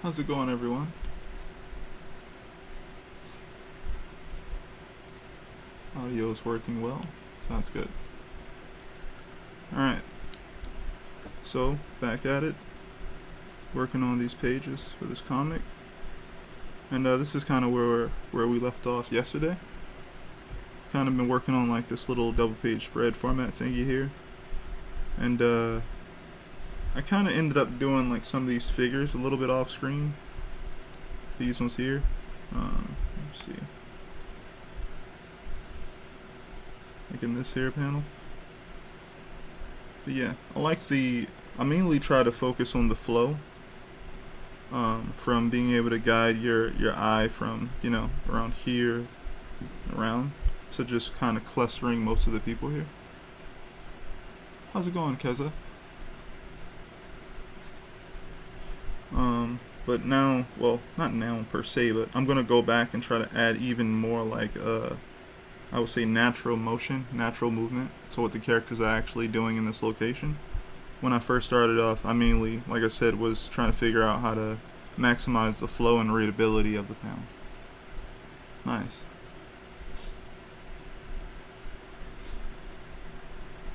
How's it going, everyone? Audio is working well. Sounds good. Alright, so back at it, working on these pages for this comic. And this is kind of where we left off yesterday. Kind of been working on like this little double page spread format thingy here. And I kind of ended up doing like some of these figures a little bit off screen. These ones here. Let's see. Like in this here panel. But yeah, I mainly try to focus on the flow. From being able to guide your eye from, around here, around, to just kind of clustering most of the people here. How's it going, Keza? But now, well, not now per se, but I'm gonna go back and try to add even more like I would say natural motion, natural movement. So what the characters are actually doing in this location. When I first started off, I mainly, like I said, was trying to figure out how to maximize the flow and readability of the panel. Nice.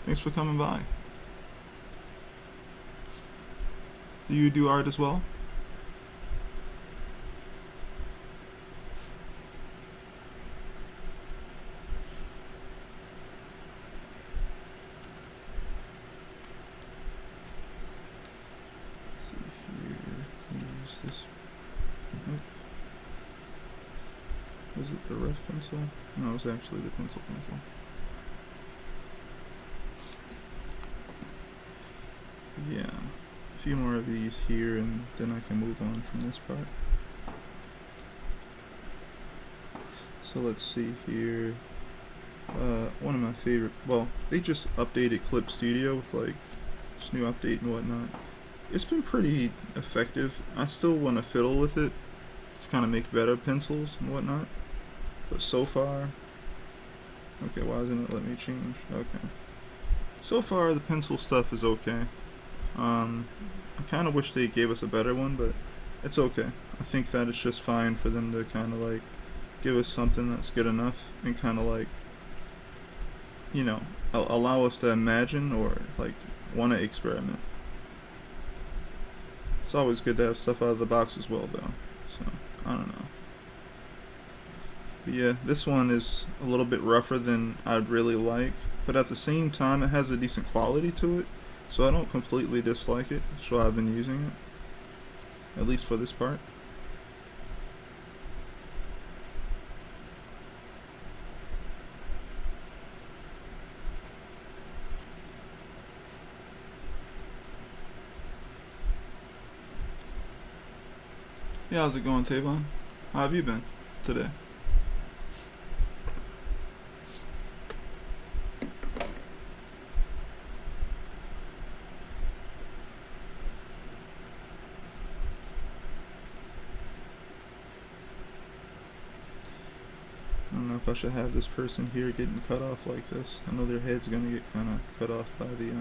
Thanks for coming by. Do you do art as well? Was it the rough pencil? No, it was actually the pencil. Yeah, a few more of these here and then I can move on from this part. So let's see here. One of my favorite, well, they just updated Clip Studio with like this new update and whatnot. It's been pretty effective. I still want to fiddle with it to kind of make better pencils and whatnot. But so far, okay, why isn't it letting me change? Okay. So far, the pencil stuff is okay. I kind of wish they gave us a better one, but it's okay. I think that it's just fine for them to kind of like give us something that's good enough and kind of like, allow us to imagine or like want to experiment. It's always good to have stuff out of the box as well, though. So, I don't know. But yeah, this one is a little bit rougher than I'd really like, but at the same time it has a decent quality to it, so I don't completely dislike it. That's why I've been using it, at least for this part. Yeah, how's it going, Tavon? How have you been today? I don't know if I should have this person here getting cut off like this. I know their head's gonna get kind of cut off by the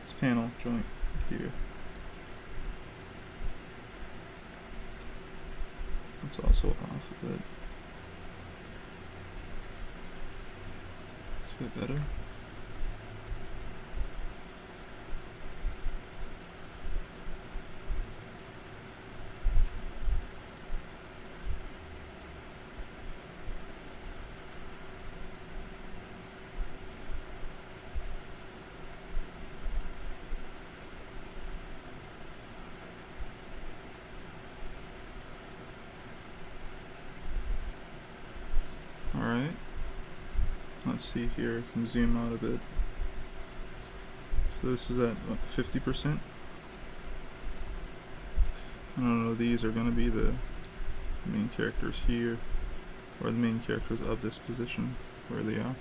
this panel joint here. It's also off a bit. It's a bit better. Alright, let's see here, I can zoom out a bit. So this is at what, 50%? I don't know, these are going to be the main characters here, or the main characters of this position, where they are.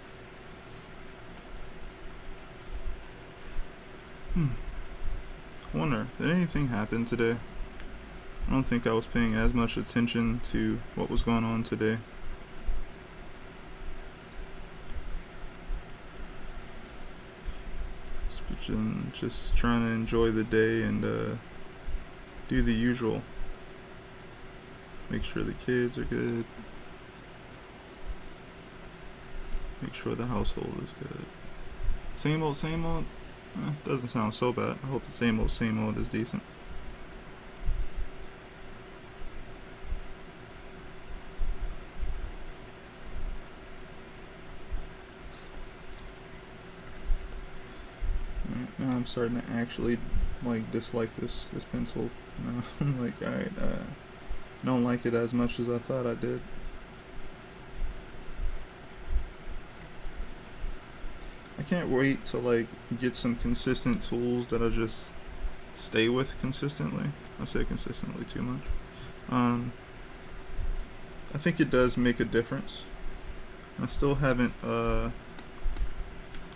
I wonder, did anything happen today? I don't think I was paying as much attention to what was going on today. Just trying to enjoy the day and do the usual. Make sure the kids are good. Make sure the household is good. Same old, same old. Doesn't sound so bad. I hope the same old is decent. Now I'm starting to actually like dislike this pencil. Now I'm like, alright, don't like it as much as I thought I did. I can't wait to like get some consistent tools that I just stay with consistently. I say consistently too much. I think it does make a difference. I still haven't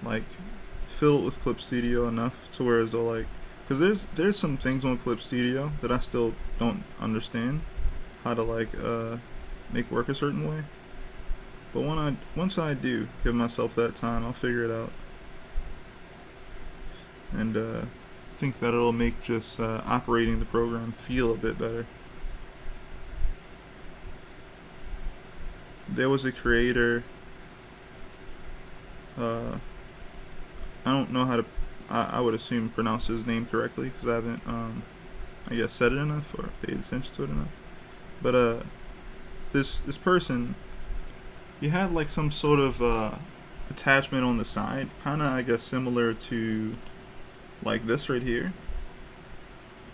like fiddled with Clip Studio enough to where as though like, because there's some things on Clip Studio that I still don't understand how to like make work a certain way. But once I do give myself that time, I'll figure it out. And I think that it'll make just operating the program feel a bit better. There was a creator, I don't know how to, I would assume pronounce his name correctly because I haven't, I guess, said it enough or paid attention to it enough. But this person, he had like some sort of attachment on the side, kind of I guess similar to like this right here.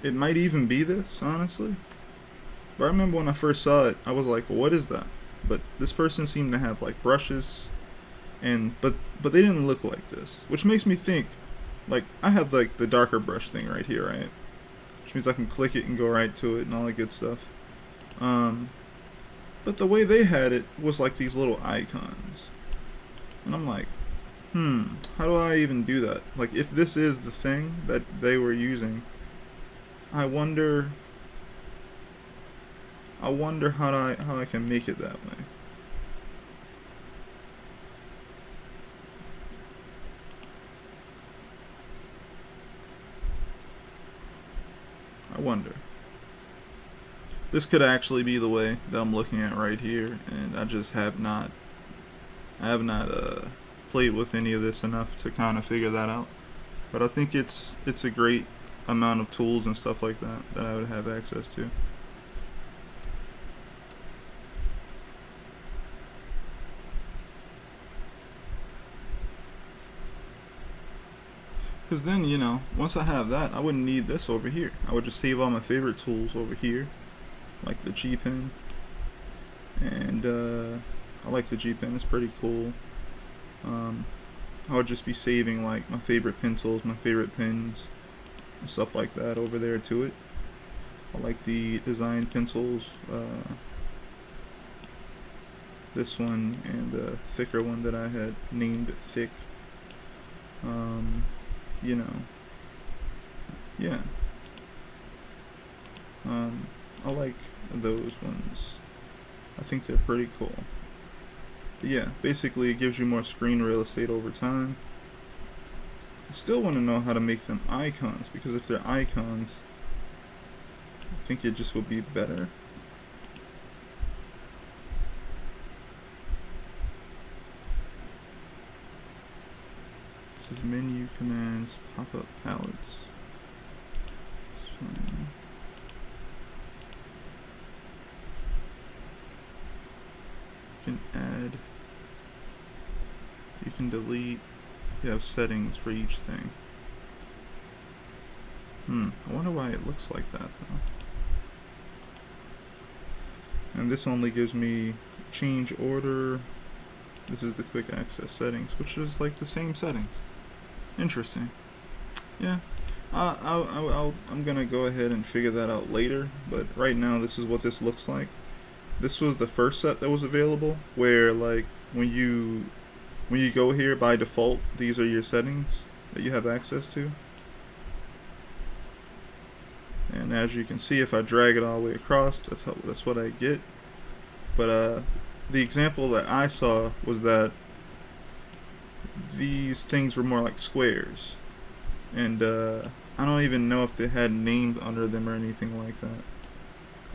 It might even be this, honestly. But I remember when I first saw it, I was like, what is that? But this person seemed to have like brushes, and but they didn't look like this, which makes me think like I have like the darker brush thing right here, right? Which means I can click it and go right to it and all that good stuff. But the way they had it was like these little icons. And I'm like, how do I even do that? Like, if this is the thing that they were using, I wonder how I can make it that way. I wonder. This could actually be the way that I'm looking at right here, and I just have not played with any of this enough to kind of figure that out. But I think it's a great amount of tools and stuff like that that I would have access to. Because then, you know, once I have that, I wouldn't need this over here. I would just save all my favorite tools over here, like the G pen. And I like the G pen, it's pretty cool. I would just be saving like my favorite pencils, my favorite pens, and stuff like that over there to it. I like the design pencils, this one and the thicker one that I had named Thick. You know, yeah. I like those ones. I think they're pretty cool. But yeah, basically it gives you more screen real estate over time. I still want to know how to make them icons, because if they're icons, I think it just will be better. This is menu commands, pop-up palettes. You can add, you can delete, you have settings for each thing. I wonder why it looks like that though. And this only gives me change order. This is the quick access settings, which is like the same settings. Interesting. Yeah, I'm gonna go ahead and figure that out later, but right now this is what this looks like. This was the first set that was available, where like when you go here, by default these are your settings that you have access to. And as you can see, if I drag it all the way across, that's what I get. But the example that I saw was that these things were more like squares, and I don't even know if they had names under them or anything like that.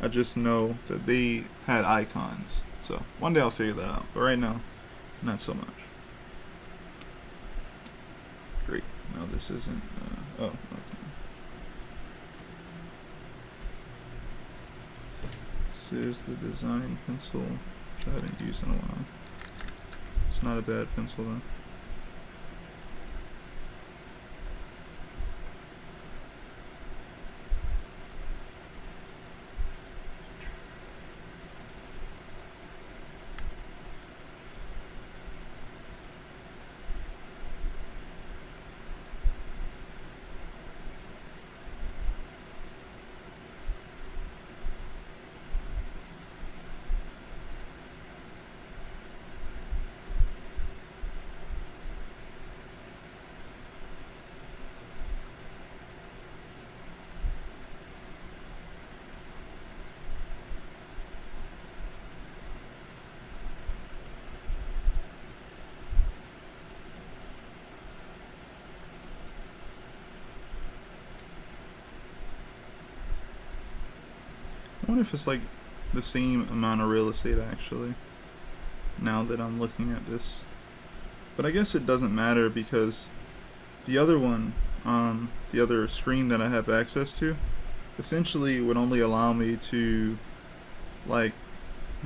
I just know that they had icons. So one day I'll figure that out. But right now, not so much. Great. No, this isn't. Oh, okay. This is the design pencil, which I haven't used in a while. It's not a bad pencil though. I wonder if it's like the same amount of real estate actually, now that I'm looking at this. But I guess it doesn't matter because the other one, the other screen that I have access to, essentially would only allow me to like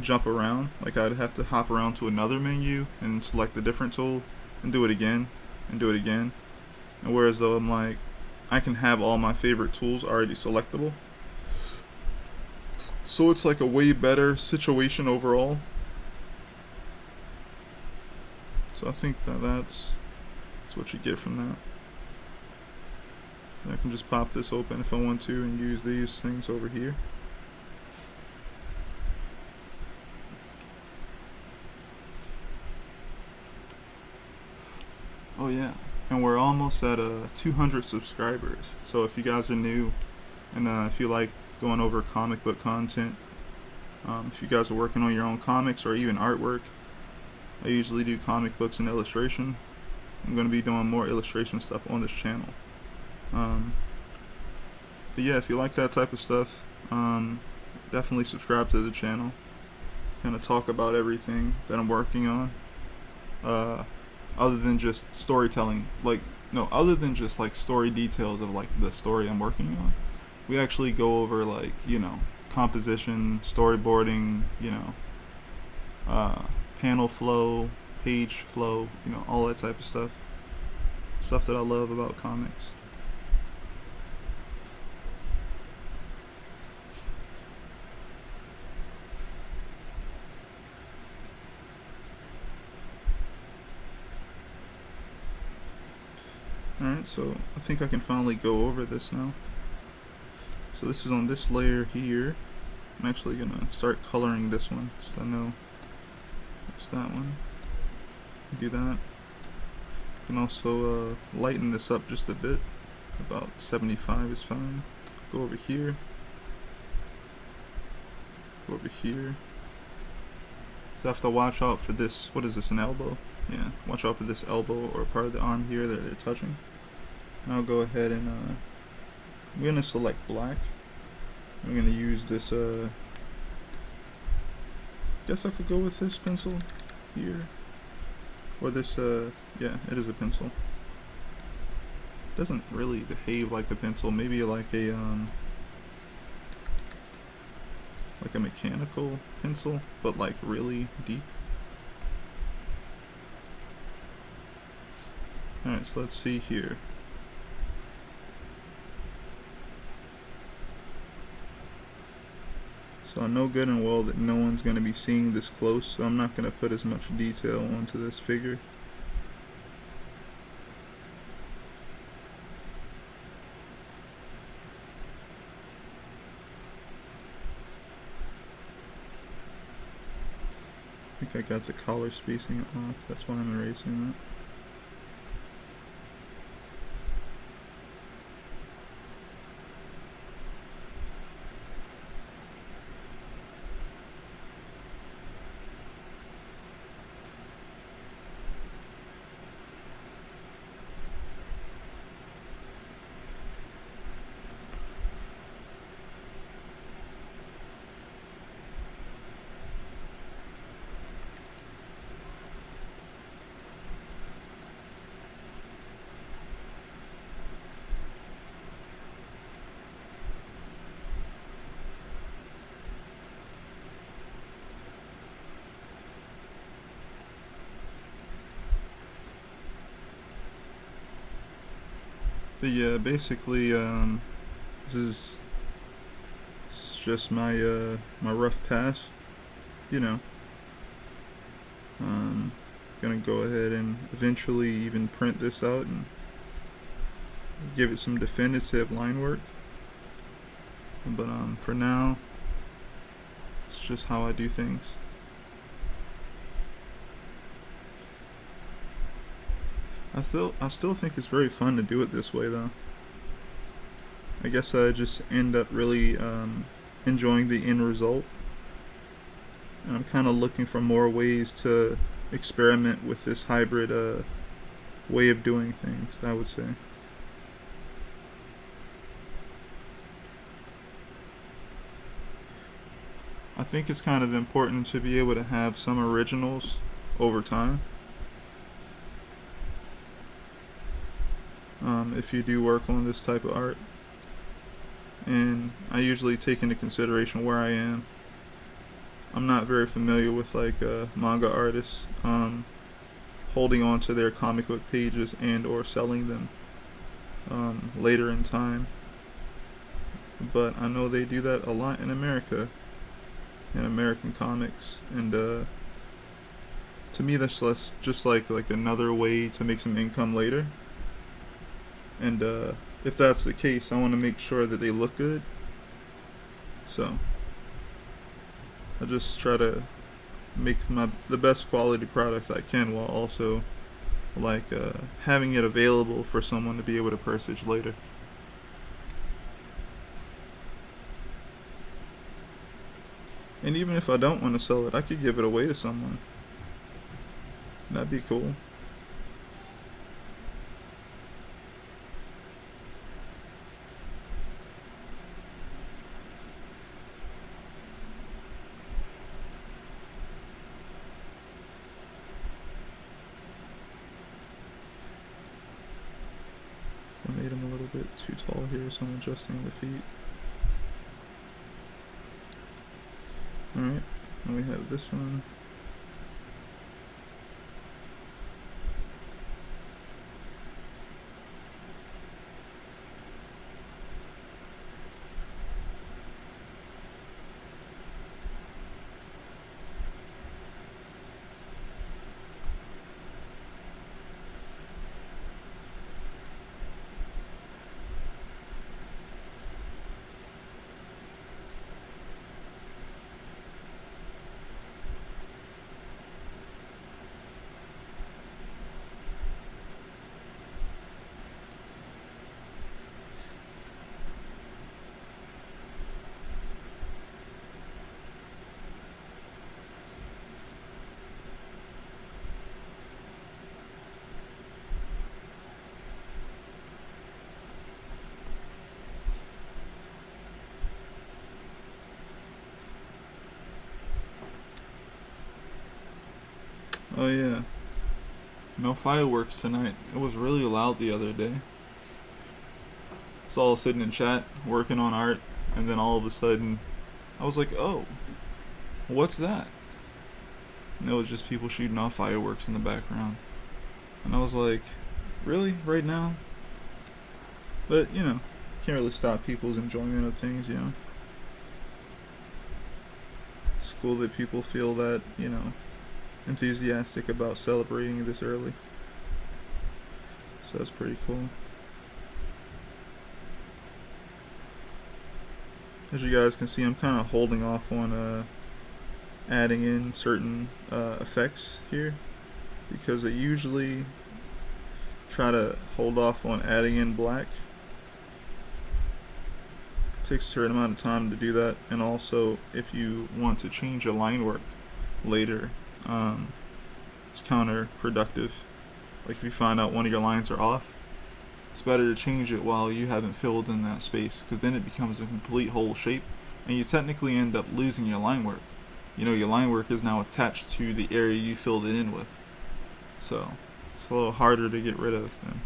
jump around. Like I'd have to hop around to another menu and select a different tool and do it again and do it again. And whereas though I'm like, I can have all my favorite tools already selectable. So it's like a way better situation overall. So I think that's what you get from that. And I can just pop this open if I want to and use these things over here. Oh yeah, and we're almost at 200 subscribers. So if you guys are new and if you like going over comic book content, if you guys are working on your own comics or even artwork, I usually do comic books and illustration. I'm going to be doing more illustration stuff on this channel. But yeah, if you like that type of stuff, definitely subscribe to the channel. Kind of talk about everything that I'm working on. Other than just storytelling, other than just like story details of like the story I'm working on. We actually go over like, composition, storyboarding, panel flow, page flow, all that type of stuff. Stuff that I love about comics. Alright, so I think I can finally go over this now. So this is on this layer here. I'm actually gonna start coloring this one so I know it's that one. Do that. You can also lighten this up just a bit. About 75 is fine. Go over here. Go over here. So I have to watch out for this. What is this, an elbow? Yeah, watch out for this elbow or part of the arm here that they're touching. And I'll go ahead and I'm going to select black. I'm going to use this, guess I could go with this pencil here. Or this, yeah, it is a pencil. Doesn't really behave like a pencil, maybe like a mechanical pencil, but like really deep. Alright, so let's see here. So I know good and well that no one's going to be seeing this close, so I'm not going to put as much detail onto this figure. I think I got the collar spacing off, that's why I'm erasing that. But yeah, basically, this is it's just my rough pass. You know, um, gonna go ahead and eventually even print this out and give it some definitive line work. But for now, it's just how I do things. I still think it's very fun to do it this way though. I guess I just end up really enjoying the end result, and I'm kind of looking for more ways to experiment with this hybrid way of doing things, I would say. I think it's kind of important to be able to have some originals over time. If you do work on this type of art, and I usually take into consideration where I am. I'm not very familiar with like manga artists holding on to their comic book pages and or selling them later in time, but I know they do that a lot in America, in American comics, and to me that's less just like another way to make some income later. And if that's the case, I want to make sure that they look good. So I just try to make the best quality product I can, while also like having it available for someone to be able to purchase later. And even if I don't want to sell it, I could give it away to someone. That'd be cool. I made him a little bit too tall here, so I'm adjusting the feet. Alright, and we have this one. Oh yeah, no fireworks tonight. It was really loud the other day. It's all sitting in chat, working on art, and then all of a sudden, I was like, oh, what's that? And it was just people shooting off fireworks in the background. And I was like, really? Right now? But, you know, can't really stop people's enjoyment of things, you know? It's cool that people feel that, you know, enthusiastic about celebrating this early. So that's pretty cool. As you guys can see, I'm kind of holding off on adding in certain effects here, because I usually try to hold off on adding in black. It takes a certain amount of time to do that, and also if you want to change your line work later, it's counterproductive. Like if you find out one of your lines are off, it's better to change it while you haven't filled in that space, because then it becomes a complete whole shape, and you technically end up losing your line work. You know, your line work is now attached to the area you filled it in with. So it's a little harder to get rid of then.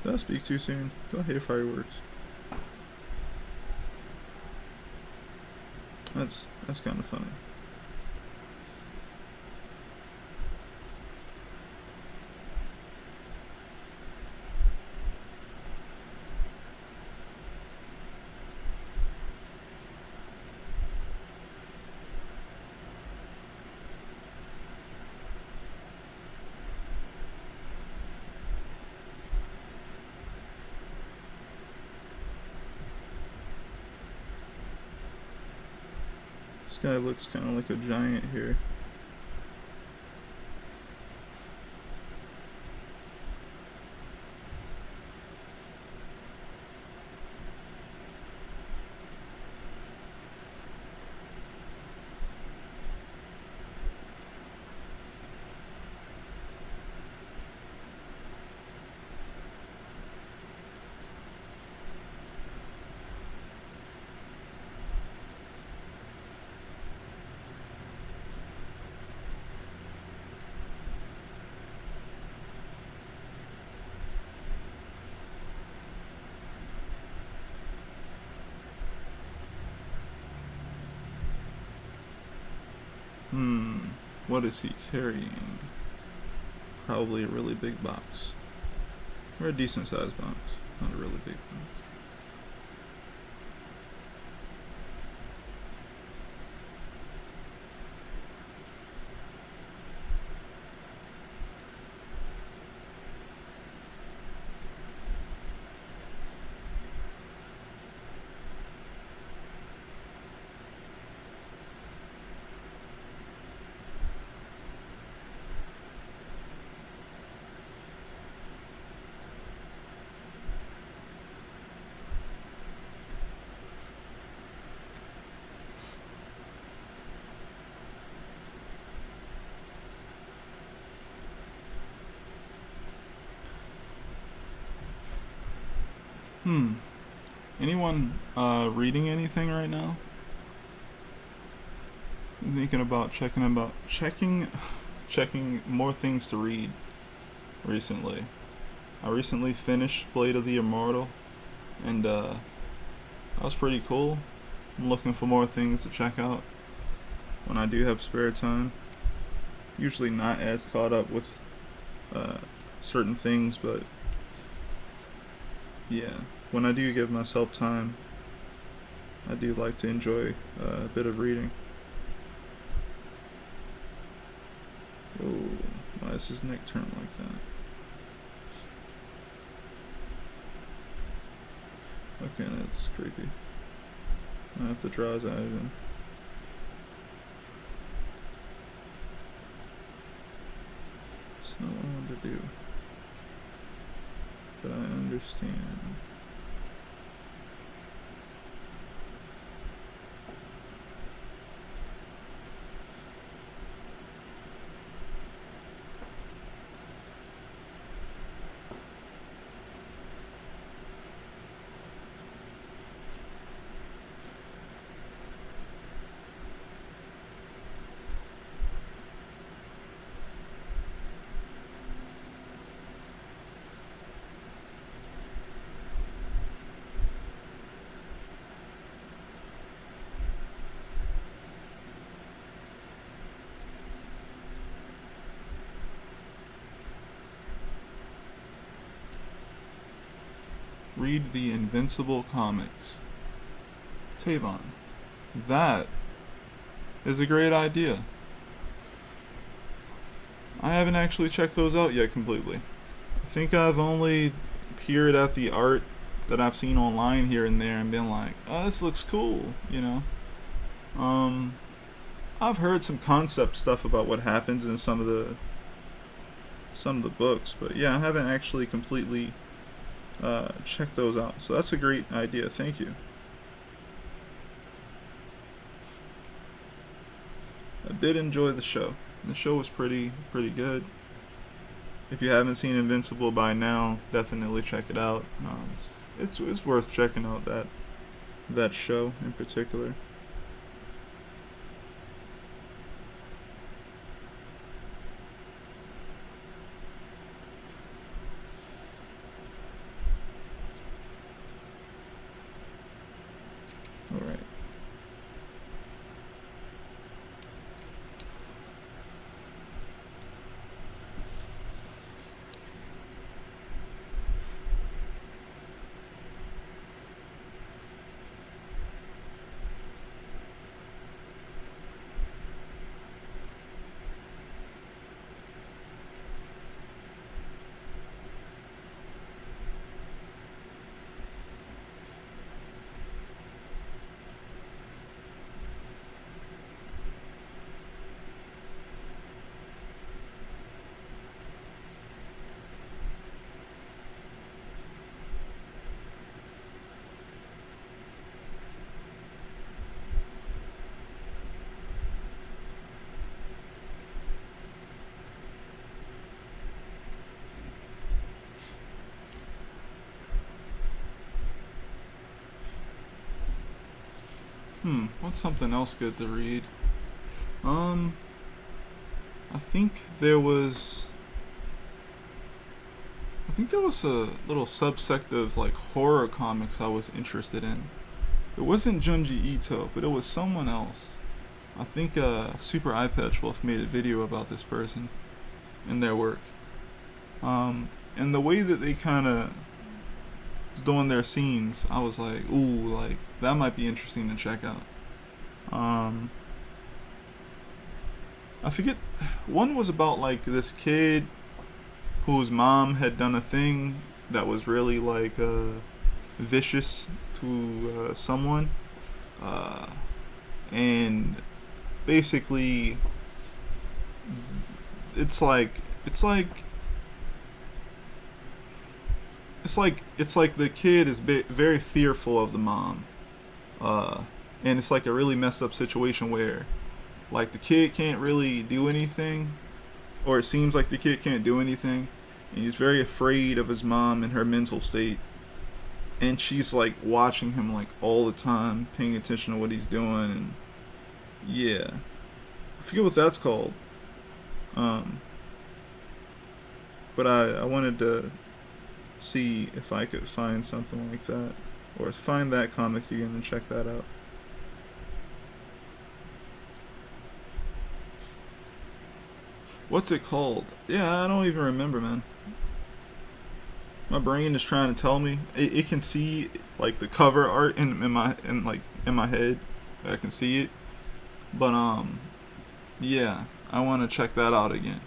Did I speak too soon? Do I hear fireworks? That's kind of funny. This guy looks kind of like a giant here. What is he carrying? Probably a really big box. Or a decent sized box. Not a really big box. Anyone reading anything right now? I'm thinking about checking more things to read recently. I recently finished Blade of the Immortal, and that was pretty cool. I'm looking for more things to check out when I do have spare time. Usually not as caught up with certain things, but yeah, when I do give myself time, I do like to enjoy a bit of reading. Oh, why does his neck turn like that? Okay, that's creepy. I have to draw his eyes in. It's not what I wanted to do. But I understand. Read the Invincible comics. Tavon, that is a great idea. I haven't actually checked those out yet completely. I think I've only peered at the art that I've seen online here and there and been like, oh, this looks cool, you know? I've heard some concept stuff about what happens in some of the books, but yeah, I haven't actually completely checked those out. So that's a great idea. Thank you. I did enjoy the show. The show was pretty good. If you haven't seen Invincible by now, definitely check it out. It's worth checking out that show in particular. Alright. What's something else good to read? I think there was a little subsect of like horror comics I was interested in. It wasn't Junji Ito, but it was someone else. I think Super iPatch Wolf made a video about this person and their work. And the way that they kind of doing their scenes, I was like, ooh, like that might be interesting to check out. I forget, one was about like this kid whose mom had done a thing that was really like vicious to someone, and basically it's like the kid is very fearful of the mom, and it's like a really messed up situation where like the kid can't really do anything, or it seems like the kid can't do anything, and he's very afraid of his mom and her mental state, and she's like watching him like all the time, paying attention to what he's doing, and yeah, I forget what that's called, but I wanted to see if I could find something like that, or find that comic again and check that out. What's it called? Yeah, I don't even remember, man. My brain is trying to tell me. It can see like the cover art in my head. I can see it, but yeah, I want to check that out again.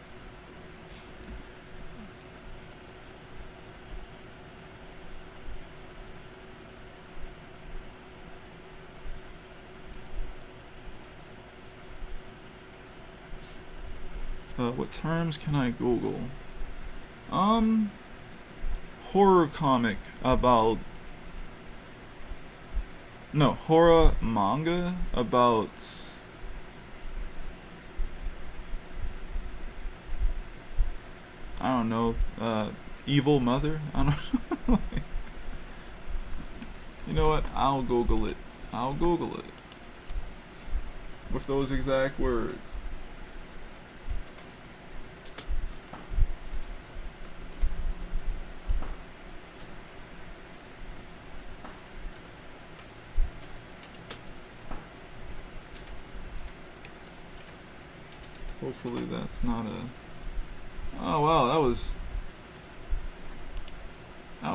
What terms can I Google? Horror comic about... No, horror manga about... I don't know, evil mother? I don't know. You know what? I'll Google it. With those exact words. Hopefully that's not a... Oh wow, that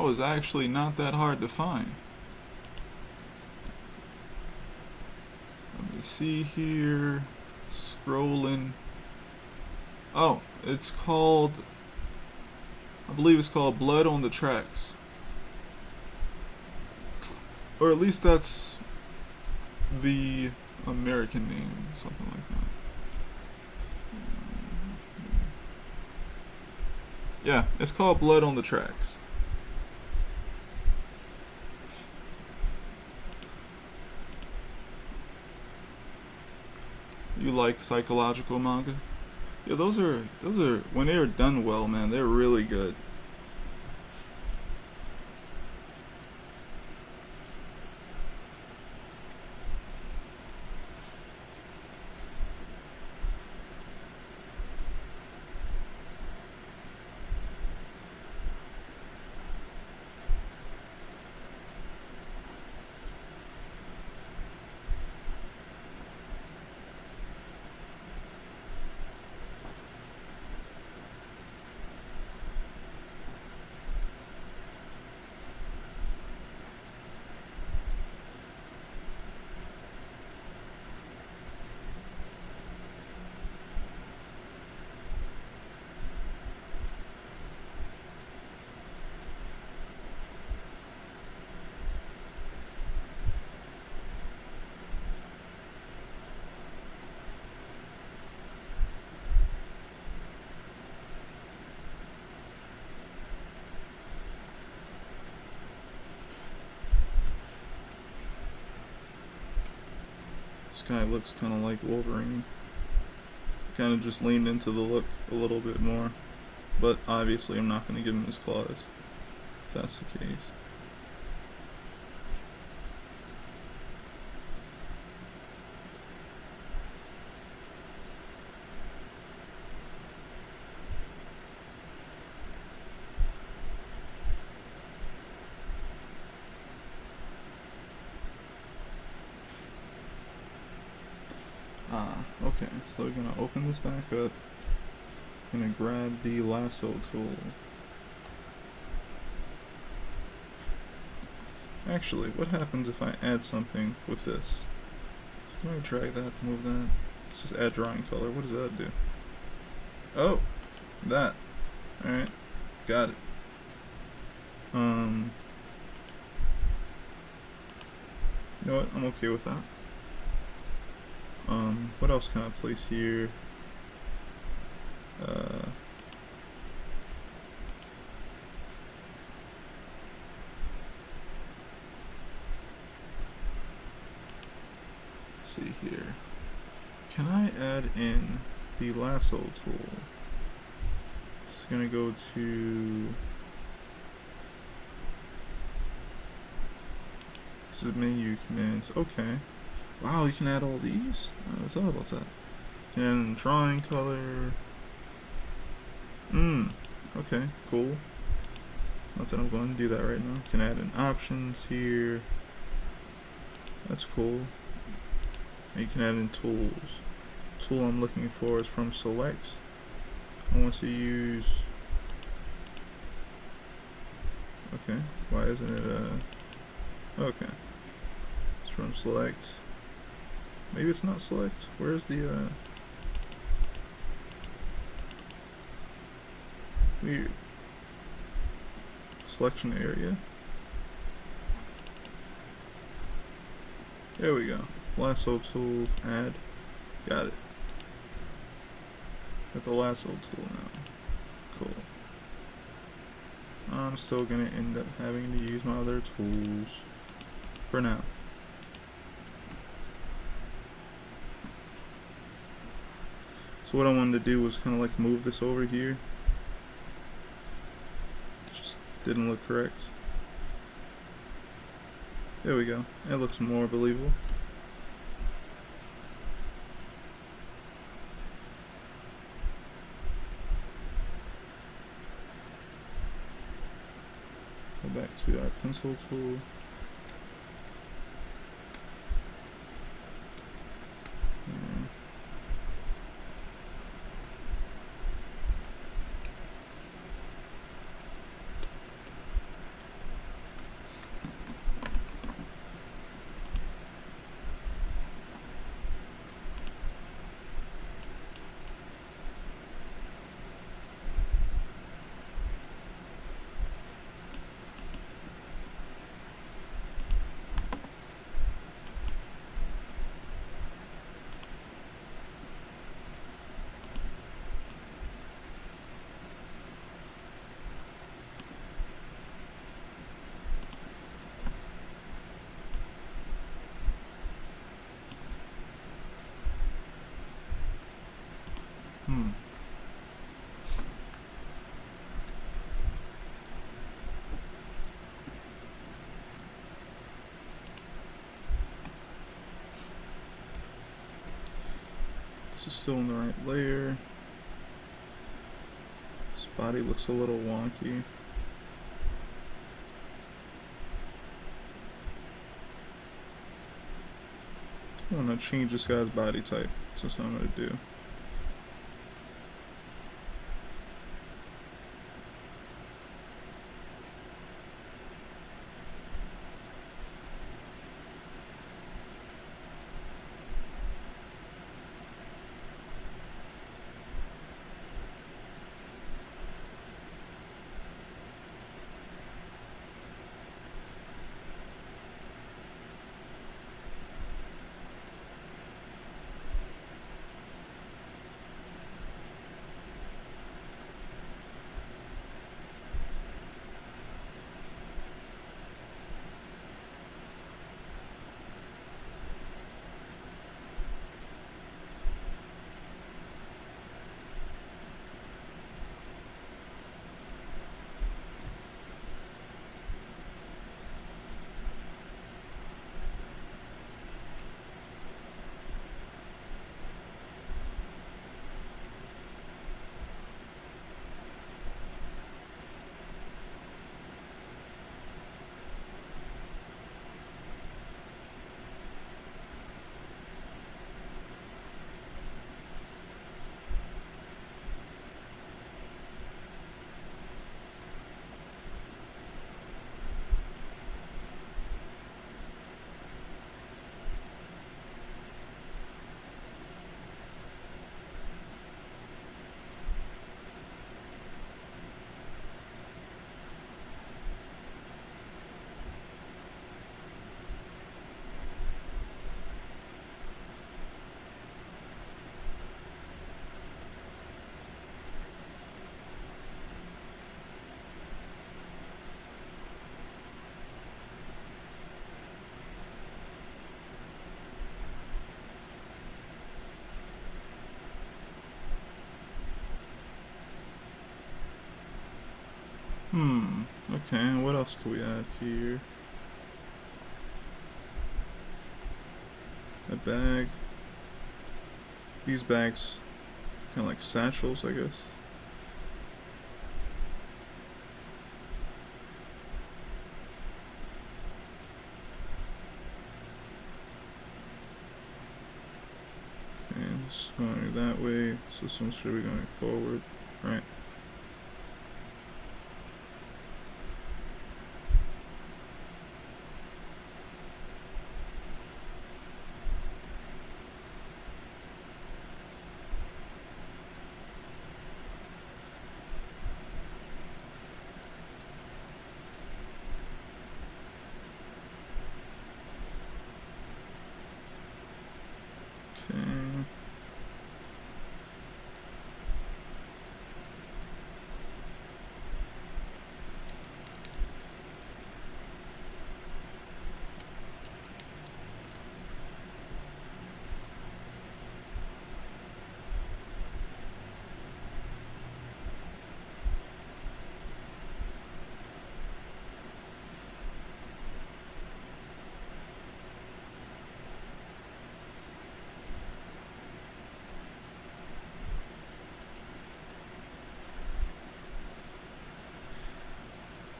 was actually not that hard to find. Let me see here. Scrolling. Oh, it's called... I believe it's called Blood on the Tracks. Or at least that's the American name, something like that. Yeah, it's called Blood on the Tracks. You like psychological manga? Yeah, those are when they're done well, man, they're really good. This guy looks kind of like Wolverine. Kind of just leaned into the look a little bit more. But obviously I'm not going to give him his claws, if that's the case. Okay, so we're gonna open this back up. Gonna grab the lasso tool. Actually, what happens if I add something with this? Can I drag that to move that? Let's just add drawing color. What does that do? Oh, that. Alright, got it. You know what? I'm okay with that. What else can I place here? See here. Can I add in the lasso tool? It's gonna go to this is menu commands. Okay. Wow, you can add all these? I thought about that. You can add in drawing color. Okay, cool. Not that I'm going to do that right now. You can add in options here. That's cool. And you can add in tools. Tool I'm looking for is from select. I want to use. Okay, why isn't it okay. It's from select. Maybe it's not select. Where's the weird selection area? There we go. Lasso tool, add. Got it. Got the lasso tool now. Cool. I'm still gonna end up having to use my other tools for now. So what I wanted to do was kind of like move this over here. Just didn't look correct. There we go. It looks more believable. Go back to our pencil tool. This is still in the right layer. This body looks a little wonky. I want to change this guy's body type. That's what I'm going to do. Okay, what else can we add here? A bag. These bags, kind of like satchels, I guess. And this is going that way, so this one should be going forward, right? Okay.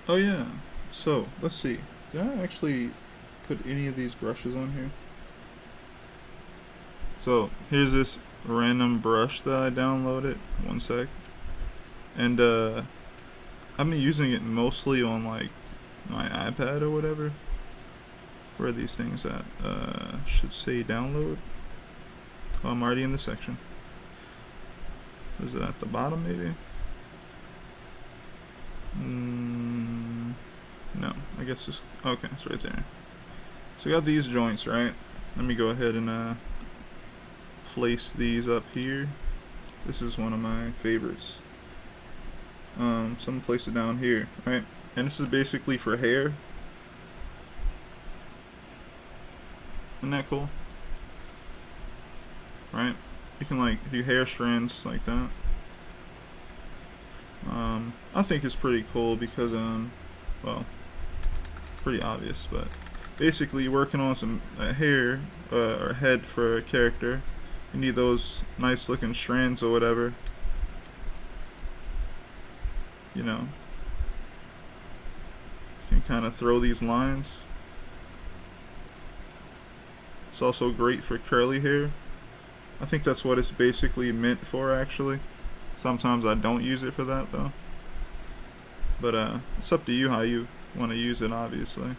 Oh yeah, so let's see. Did I actually put any of these brushes on here? So here's this random brush that I downloaded. One sec. And I've been using it mostly on like my iPad or whatever. Where are these things at? Should say download. Oh, I'm already in the section. Is it at the bottom maybe? No, I guess just, okay, it's right there. So we got these joints, right? Let me go ahead and place these up here. This is one of my favorites. So I'm gonna place it down here, right? And this is basically for hair. Isn't that cool? Right? You can like do hair strands like that. I think it's pretty cool because well, pretty obvious, but basically you're working on some hair or head for a character. You need those nice looking strands or whatever. You know, you can kind of throw these lines. It's also great for curly hair. I think that's what it's basically meant for, actually. Sometimes I don't use it for that though. But it's up to you how you want to use it, obviously.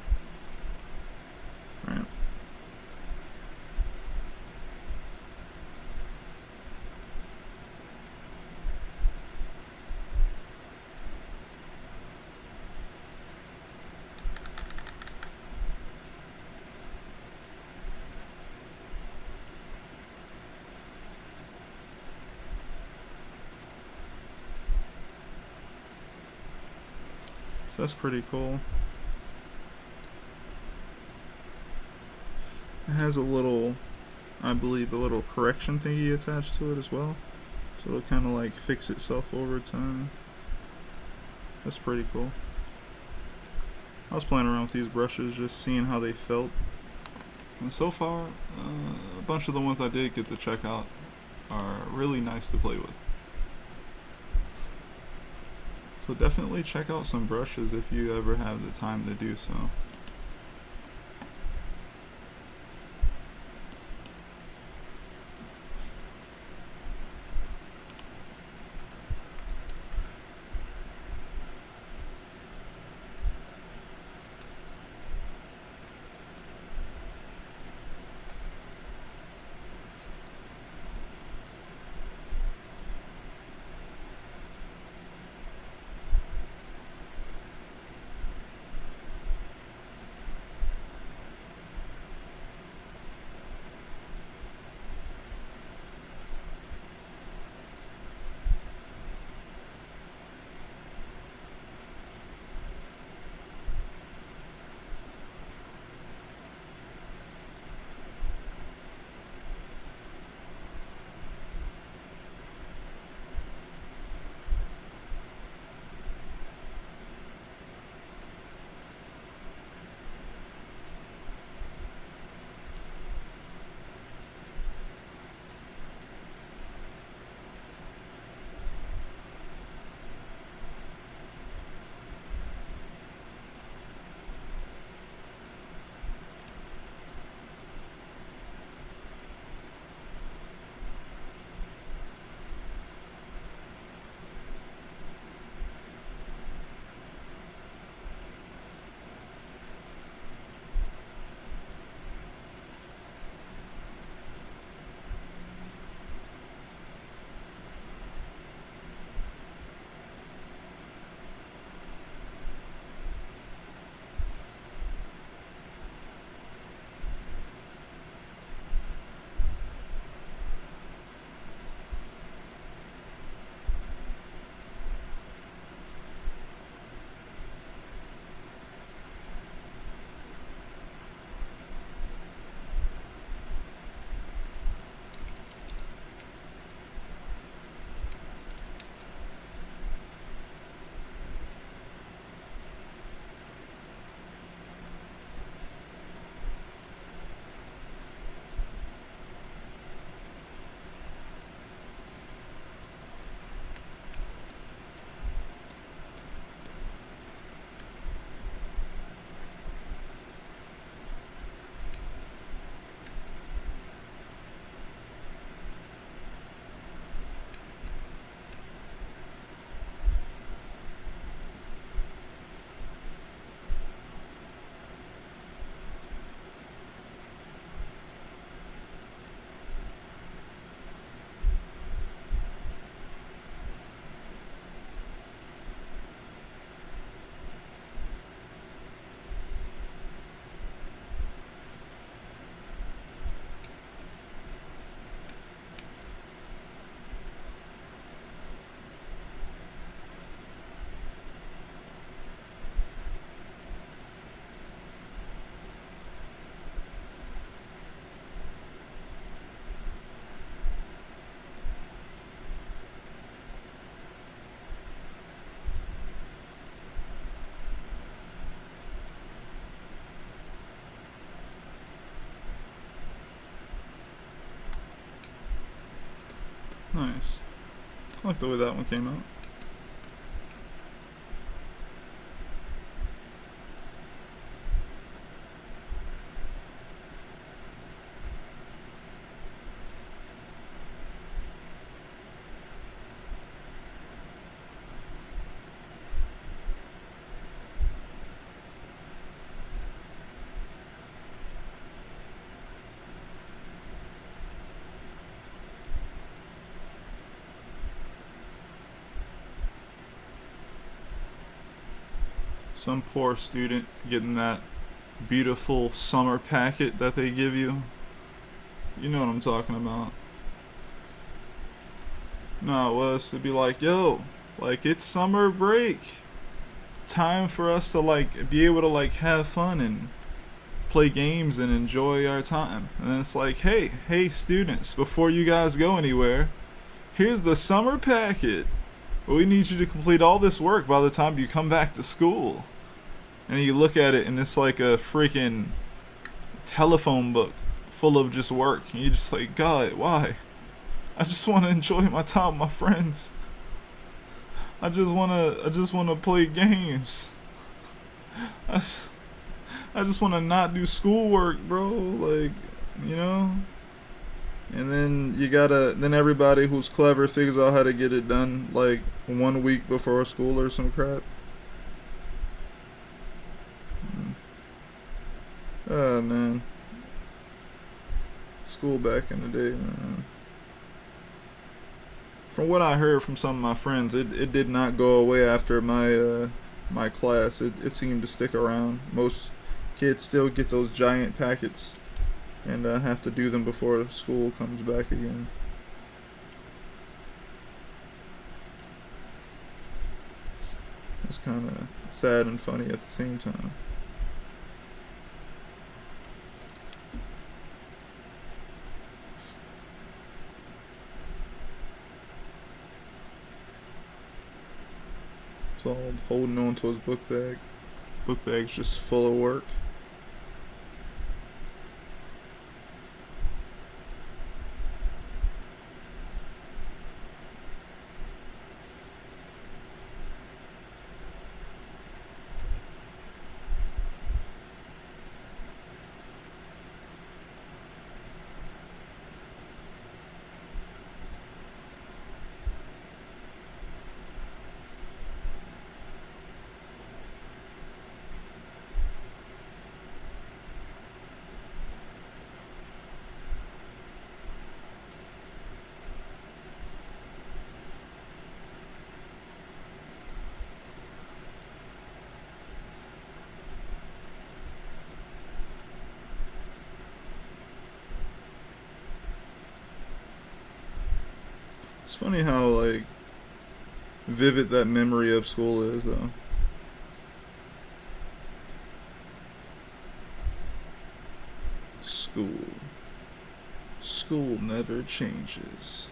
Right. So that's pretty cool. It has a little, I believe, a little correction thingy attached to it as well. So it'll kind of like fix itself over time. That's pretty cool. I was playing around with these brushes, just seeing how they felt. And so far, a bunch of the ones I did get to check out are really nice to play with. So definitely check out some brushes if you ever have the time to do so. Nice. I like the way that one came out. Some poor student getting that beautiful summer packet that they give you. You know what I'm talking about. No, it was to be like, yo, like it's summer break. Time for us to like be able to like have fun and play games and enjoy our time. And then it's like, hey students, before you guys go anywhere, here's the summer packet. We need you to complete all this work by the time you come back to school. And you look at it and it's like a freaking telephone book full of just work. And you're just like, God, why? I just want to enjoy my time with my friends. I just wanna play games. I just wanna not do schoolwork, bro. Like, you know? And then everybody who's clever figures out how to get it done like 1 week before school or some crap. Oh man. School back in the day, man. From what I heard from some of my friends, it did not go away after my class. It seemed to stick around. Most kids still get those giant packets and have to do them before school comes back again. It's kind of sad and funny at the same time. It's all holding on to his book bag. Book bag's just full of work. It's funny how like vivid that memory of school is, though. School. School never changes.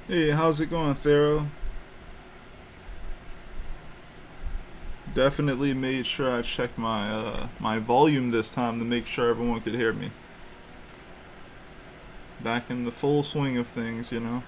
Hey, how's it going, Thero? Definitely made sure I checked my volume this time to make sure everyone could hear me. Back in the full swing of things, you know.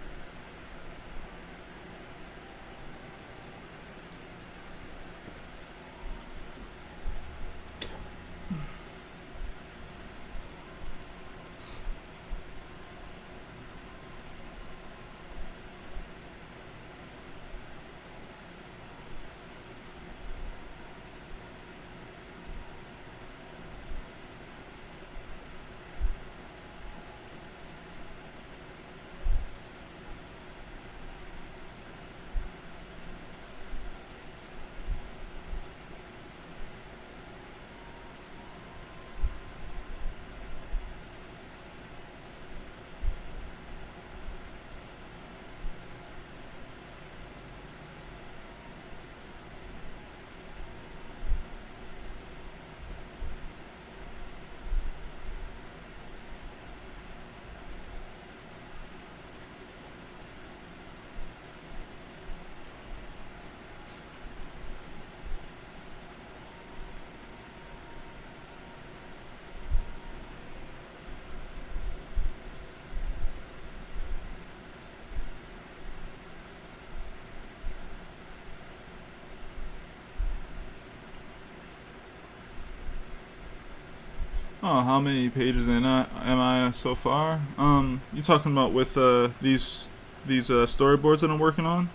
Oh, how many pages am I so far? You talking about with these storyboards that I'm working on?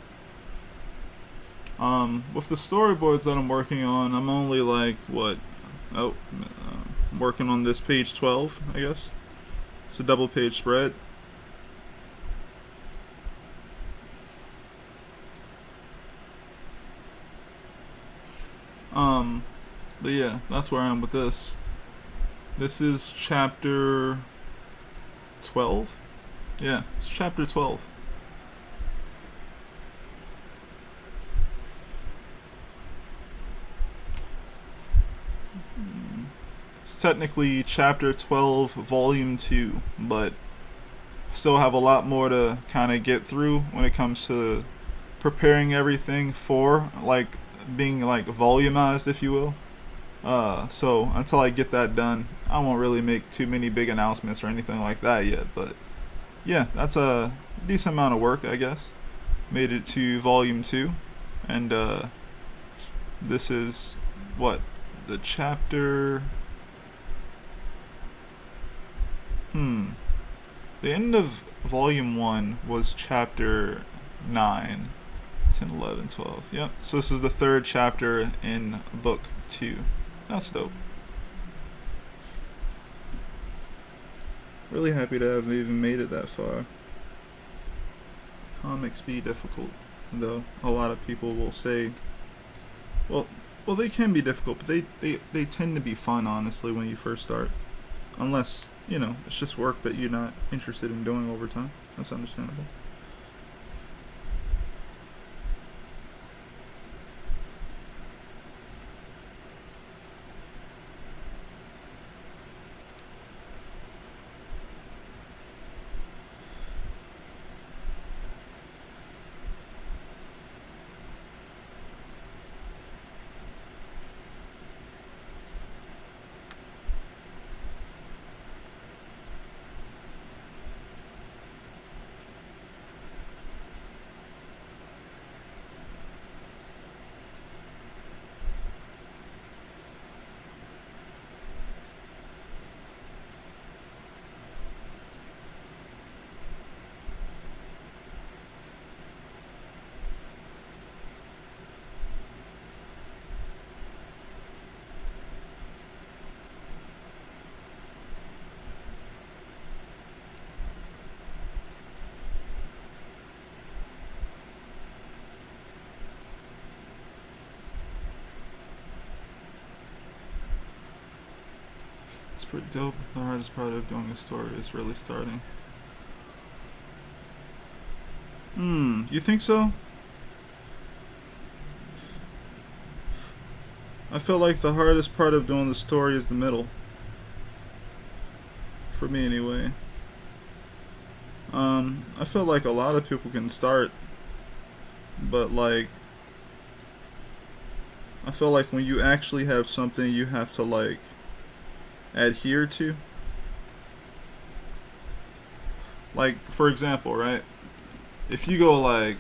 With the storyboards that I'm working on, I'm only like what? Oh, I'm working on this page 12, I guess. It's a double page spread. Um, but yeah, that's where I am with this. This is chapter 12. Yeah, it's chapter 12. It's technically chapter 12, volume 2, but still have a lot more to kind of get through when it comes to preparing everything for like being like volumized, if you will. So until I get that done, I won't really make too many big announcements or anything like that yet. But yeah, that's a decent amount of work, I guess. Made it to volume 2, and this is what the chapter. The end of volume 1 was chapter 9. 10, 11, 12. Yep. So this is the third chapter in book 2. That's dope. Really happy to have even made it that far. Comics be difficult, though. A lot of people will say, well, they can be difficult, but they tend to be fun, honestly, when you first start. Unless, it's just work that you're not interested in doing over time. That's understandable. It's pretty dope. The hardest part of doing a story is really starting. You think so? I feel like the hardest part of doing the story is the middle. For me, anyway. I feel like a lot of people can start, but like, I feel like when you actually have something you have to like adhere to. Like, for example, right? If you go like,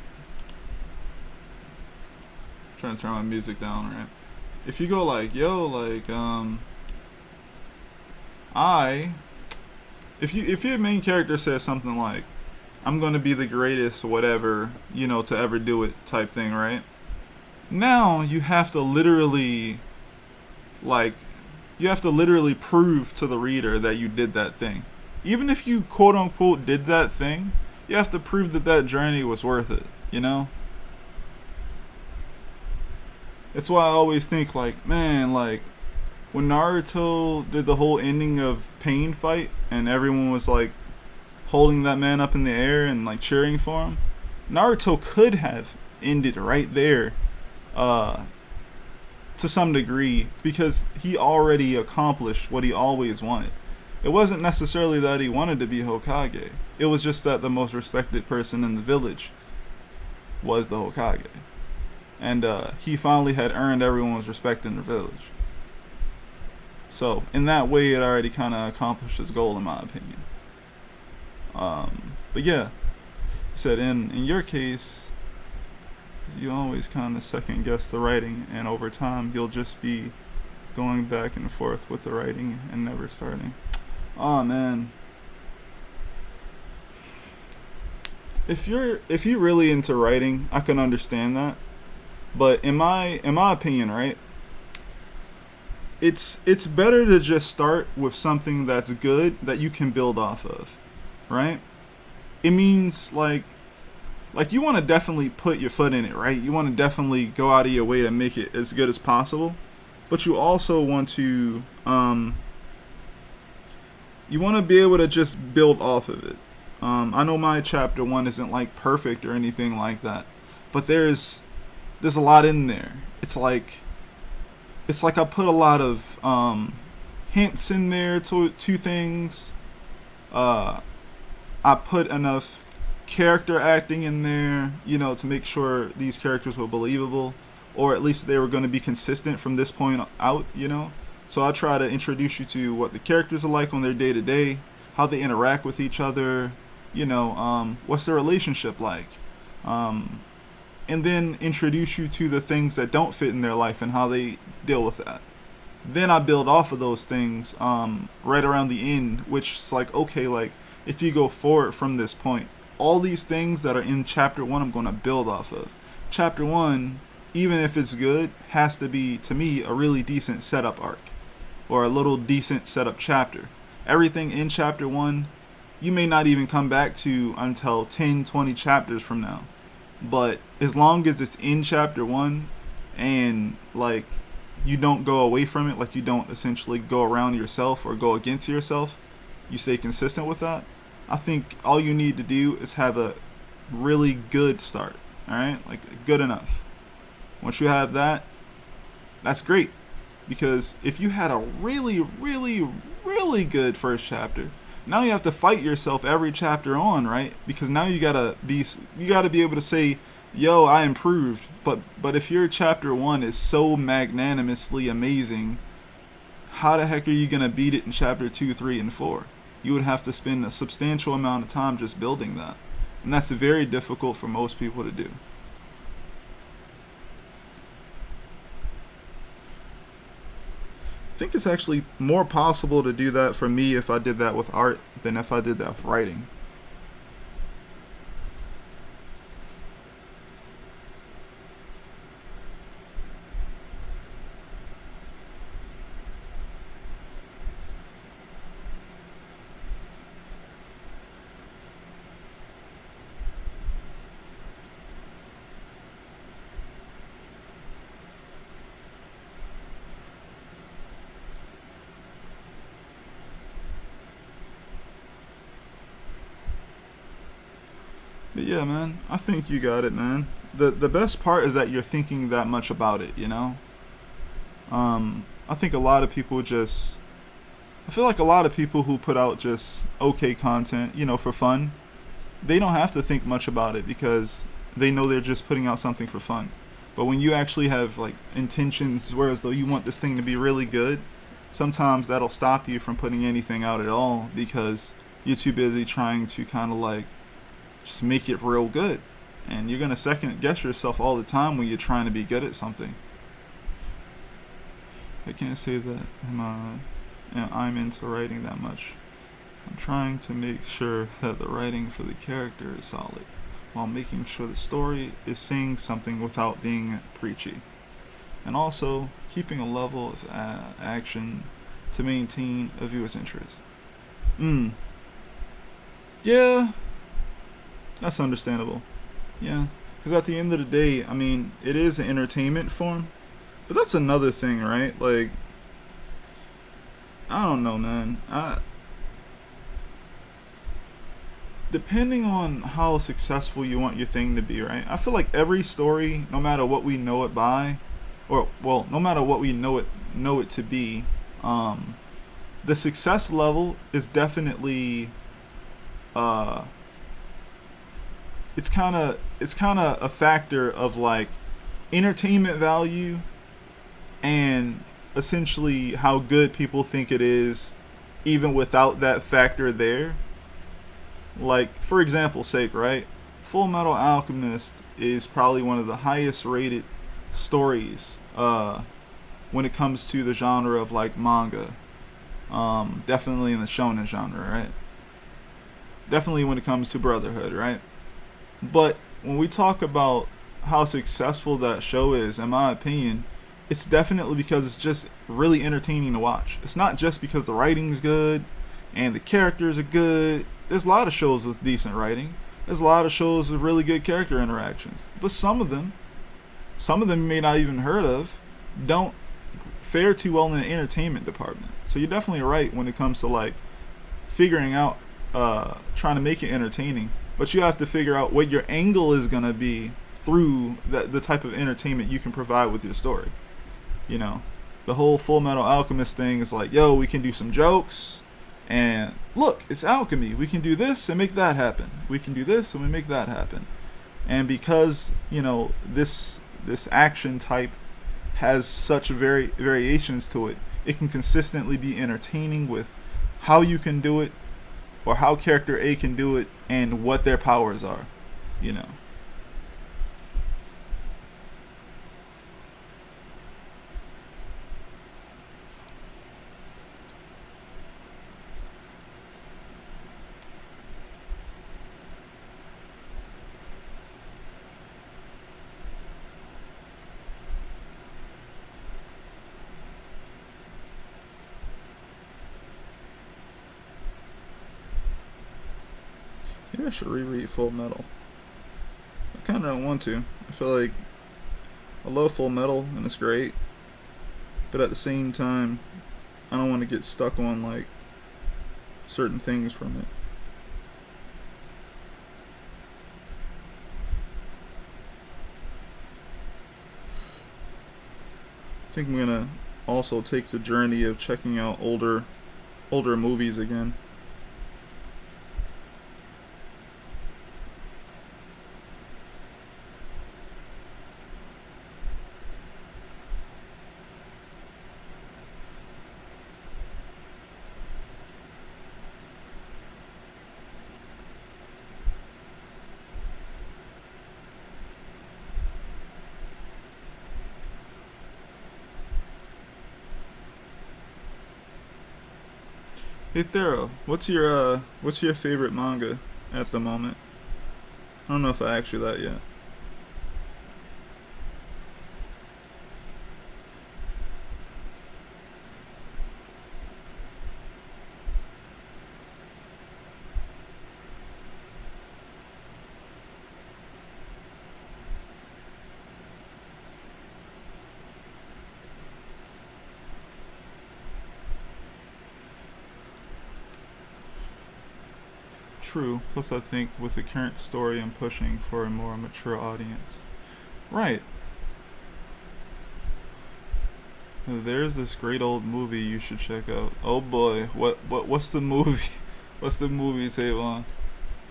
I'm trying to turn my music down, right? If you go like, yo, like, I, if your main character says something like, I'm gonna be the greatest, whatever, to ever do it, type thing, right? Now you have to literally, like, you have to literally prove to the reader that you did that thing. Even if you quote unquote did that thing, you have to prove that that journey was worth it, It's why I always think, like, man, like, when Naruto did the whole ending of Pain fight and everyone was, like, holding that man up in the air and, like, cheering for him, Naruto could have ended right there, to some degree, because he already accomplished what he always wanted. It wasn't necessarily that he wanted to be Hokage. It was just that the most respected person in the village was the Hokage. And he finally had earned everyone's respect in the village. So, in that way, it already kind of accomplished its goal, in my opinion. But yeah, said in your case, you always kind of second guess the writing, and over time, you'll just be going back and forth with the writing and never starting. Oh man. If you're really into writing, I can understand that. But in my opinion, right? It's better to just start with something that's good that you can build off of, right? It means like you want to definitely put your foot in it, right? You want to definitely go out of your way to make it as good as possible, but you also want to you want to be able to just build off of it. I know my chapter 1 isn't like perfect or anything like that, but there's a lot in there. It's like I put a lot of hints in there to things. I put enough character acting in there, to make sure these characters were believable, or at least they were going to be consistent from this point out. So I try to introduce you to what the characters are like on their day to day, how they interact with each other, what's their relationship like, and then introduce you to the things that don't fit in their life and how they deal with that. Then I build off of those things right around the end, which is like, okay, like if you go forward from this point, all these things that are in chapter 1 I'm going to build off of. Chapter 1, even if it's good, has to be, to me, a really decent setup arc or a little decent setup chapter. Everything in chapter 1 you may not even come back to until 10, 20 chapters from now. But as long as it's in chapter 1 and like you don't go away from it, like you don't essentially go around yourself or go against yourself, you stay consistent with that, I think all you need to do is have a really good start. Alright? Like good enough. Once you have that, that's great. Because if you had a really, really, really good first chapter, now you have to fight yourself every chapter on, right? Because now you gotta be able to say, yo, I improved. But if your chapter 1 is so magnanimously amazing, how the heck are you gonna beat it in chapter 2, 3, and 4? You would have to spend a substantial amount of time just building that. And that's very difficult for most people to do. I think it's actually more possible to do that for me if I did that with art than if I did that with writing. But yeah, man, I think you got it, man. The best part is that you're thinking that much about it. I think a lot of people just I feel like a lot of people who put out just okay content, for fun, they don't have to think much about it because they know they're just putting out something for fun. But when you actually have like intentions, whereas though you want this thing to be really good, sometimes that'll stop you from putting anything out at all because you're too busy trying to kind of like just make it real good. And you're gonna second guess yourself all the time when you're trying to be good at something. I can't say that I'm into writing that much. I'm trying to make sure that the writing for the character is solid, while making sure the story is saying something without being preachy. And also, keeping a level of action to maintain a viewer's interest. Yeah, that's understandable. Yeah, because at the end of the day, I mean, it is an entertainment form, but that's another thing, right? Like, I don't know, man. Depending on how successful you want your thing to be, right? I feel like every story, no matter what we know it by, or well, no matter what we know it to be, the success level is definitely it's kind of a factor of like entertainment value and essentially how good people think it is even without that factor there. Like, for example's sake, right? Full Metal Alchemist is probably one of the highest rated stories when it comes to the genre of like manga. Definitely in the shonen genre, right? Definitely when it comes to brotherhood, right? But when we talk about how successful that show is, in my opinion, it's definitely because it's just really entertaining to watch. It's not just because the writing's good and the characters are good. There's a lot of shows with decent writing. There's a lot of shows with really good character interactions. But some of them you may not even heard of, don't fare too well in the entertainment department. So you're definitely right when it comes to like figuring out, trying to make it entertaining. But you have to figure out what your angle is gonna be through the type of entertainment you can provide with your story. You know, the whole Full Metal Alchemist thing is like, yo, we can do some jokes, and look, it's alchemy. We can do this and make that happen. We can do this and we make that happen. And because, you know, this action type has such variations to it, it can consistently be entertaining with how you can do it, or how character A can do it, and what their powers are, you know. Maybe I should reread Full Metal. I kind of don't want to. I feel like I love Full Metal and it's great, but at the same time, I don't want to get stuck on like certain things from it. I think I'm gonna also take the journey of checking out older movies again. Hey Thero, what's your favorite manga at the moment? I don't know if I asked you that yet. True. Plus, I think with the current story, I'm pushing for a more mature audience. Right. There's this great old movie you should check out. Oh boy, what's the movie? What's the movie, Tavon?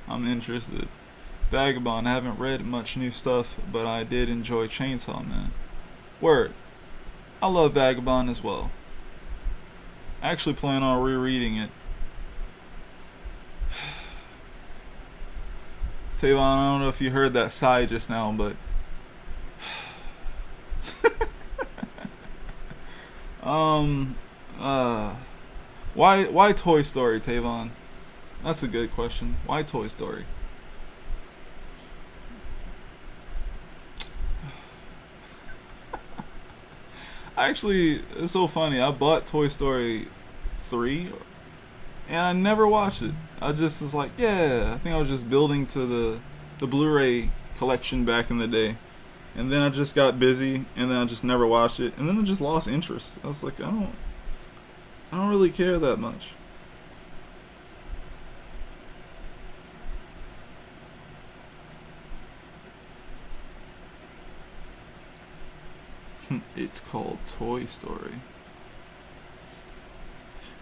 I'm interested. Vagabond. I haven't read much new stuff, but I did enjoy Chainsaw Man. Word. I love Vagabond as well. I actually plan on rereading it. Tavon, I don't know if you heard that sigh just now, but um, why Toy Story, Tavon? That's a good question. Why Toy Story? Actually, it's so funny. I bought Toy Story 3 and I never watched it. I just was like, yeah, I think I was just building to the Blu-ray collection back in the day. And then I just got busy and then I just never watched it. And then I just lost interest. I was like, I don't really care that much. It's called Toy Story.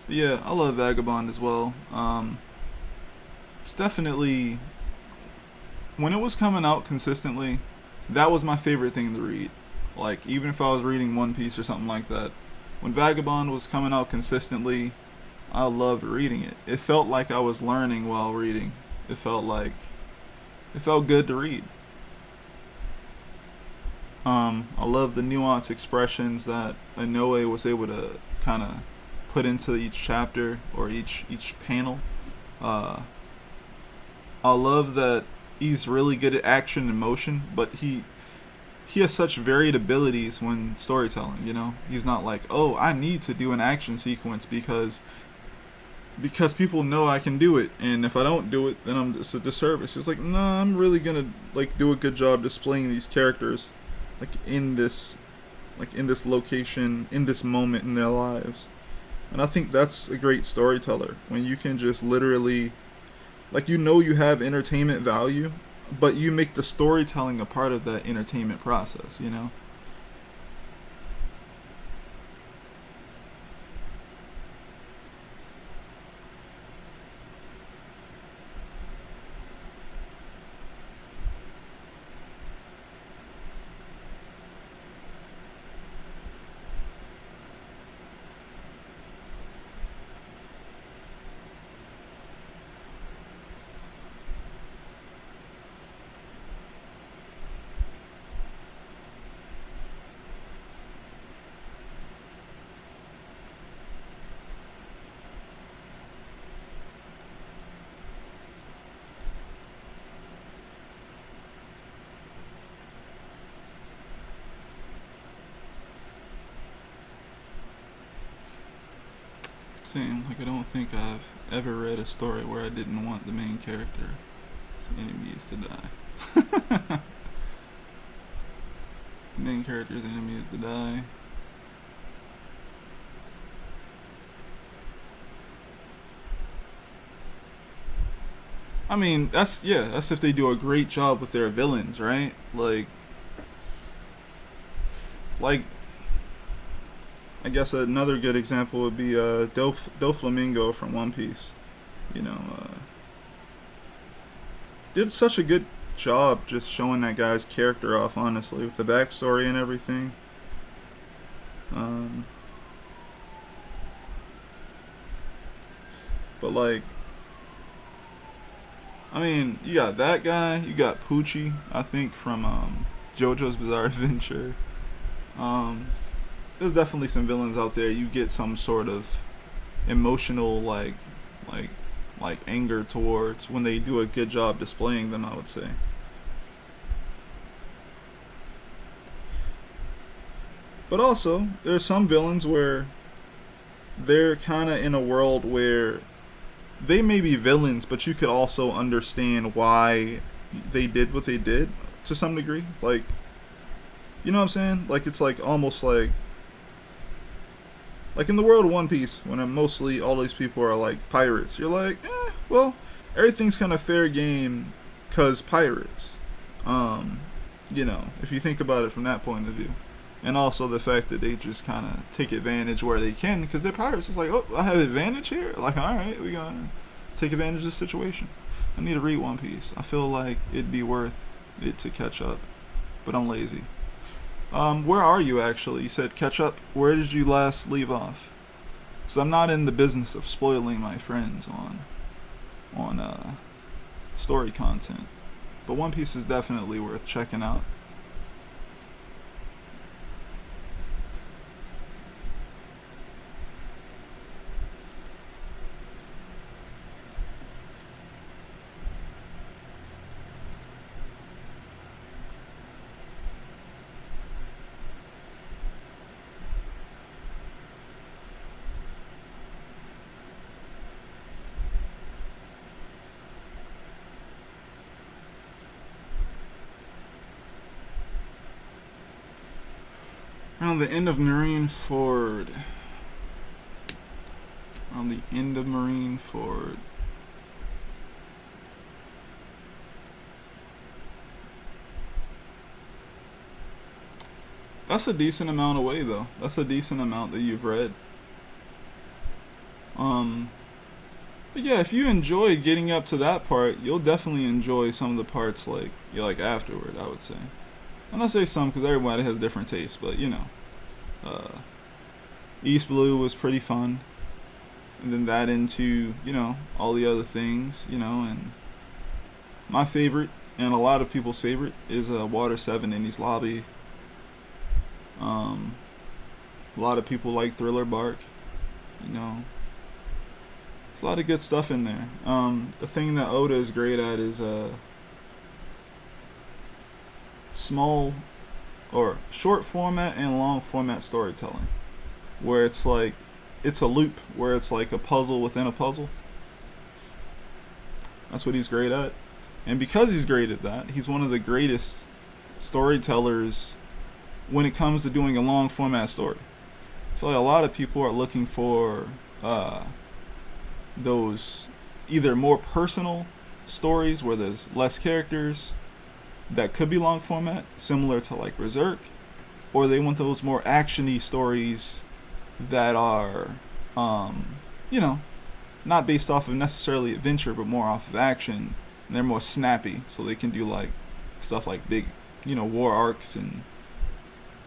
But yeah, I love Vagabond as well. It's definitely, when it was coming out consistently, that was my favorite thing to read. Like, even if I was reading One Piece or something like that, when Vagabond was coming out consistently, I loved reading it. It felt like I was learning while reading. It felt good to read. I love the nuanced expressions that Inoue was able to kind of put into each chapter or each panel. Uh, I love that he's really good at action and motion, but he has such varied abilities when storytelling. You know, he's not like, oh, I need to do an action sequence because people know I can do it, and if I don't do it, then I'm just a disservice. It's like, no, I'm really gonna like do a good job displaying these characters, like in this location, in this moment in their lives, and I think that's a great storyteller when you can just literally, like, you know, you have entertainment value, but you make the storytelling a part of that entertainment process. You know. Same. Like, I don't think I've ever read a story where I didn't want the main character's enemies to die. The main character's enemies to die. I mean, that's if they do a great job with their villains, right? Like I guess another good example would be Doflamingo from One Piece. You know, did such a good job just showing that guy's character off, honestly, with the backstory and everything. Um, but like, I mean, you got that guy. You got Poochie, I think, from JoJo's Bizarre Adventure. Um, there's definitely some villains out there. You get some sort of emotional like like anger towards when they do a good job displaying them, I would say. But also, there's some villains where they're kind of in a world where they may be villains, but you could also understand why they did what they did to some degree. Like, you know what I'm saying? Like, it's like almost like in the world of One Piece, when mostly all these people are like pirates, you're like, well, everything's kind of fair game, cause pirates. Um, you know, if you think about it from that point of view, and also the fact that they just kind of take advantage where they can, because they're pirates. It's like, oh, I have advantage here. Like, all right, we gonna take advantage of the situation. I need to read One Piece. I feel like it'd be worth it to catch up, but I'm lazy. Where are you actually? You said catch up. Where did you last leave off? Because I'm not in the business of spoiling my friends on story content, but One Piece is definitely worth checking out. Around the end of Marine Ford. On the end of Marine Ford. That's a decent amount away, though. That's a decent amount that you've read. Um, but yeah, if you enjoyed getting up to that part, you'll definitely enjoy some of the parts like you like afterward, I would say. And I say some because everybody has different tastes, but you know, uh, East Blue was pretty fun, and then that into all the other things, and my favorite and a lot of people's favorite is Water 7 in East Lobby. A lot of people like Thriller Bark. You know, there's a lot of good stuff in there. The thing that Oda is great at is small or short format and long format storytelling, where it's like it's a loop, where it's like a puzzle within a puzzle. That's what he's great at. And because he's great at that, he's one of the greatest storytellers when it comes to doing a long format story. I feel like a lot of people are looking for those either more personal stories where there's less characters that could be long format, similar to like Berserk, or they want those more actiony stories that are, you know, not based off of necessarily adventure, but more off of action. And they're more snappy, so they can do like stuff like big, you know, war arcs and,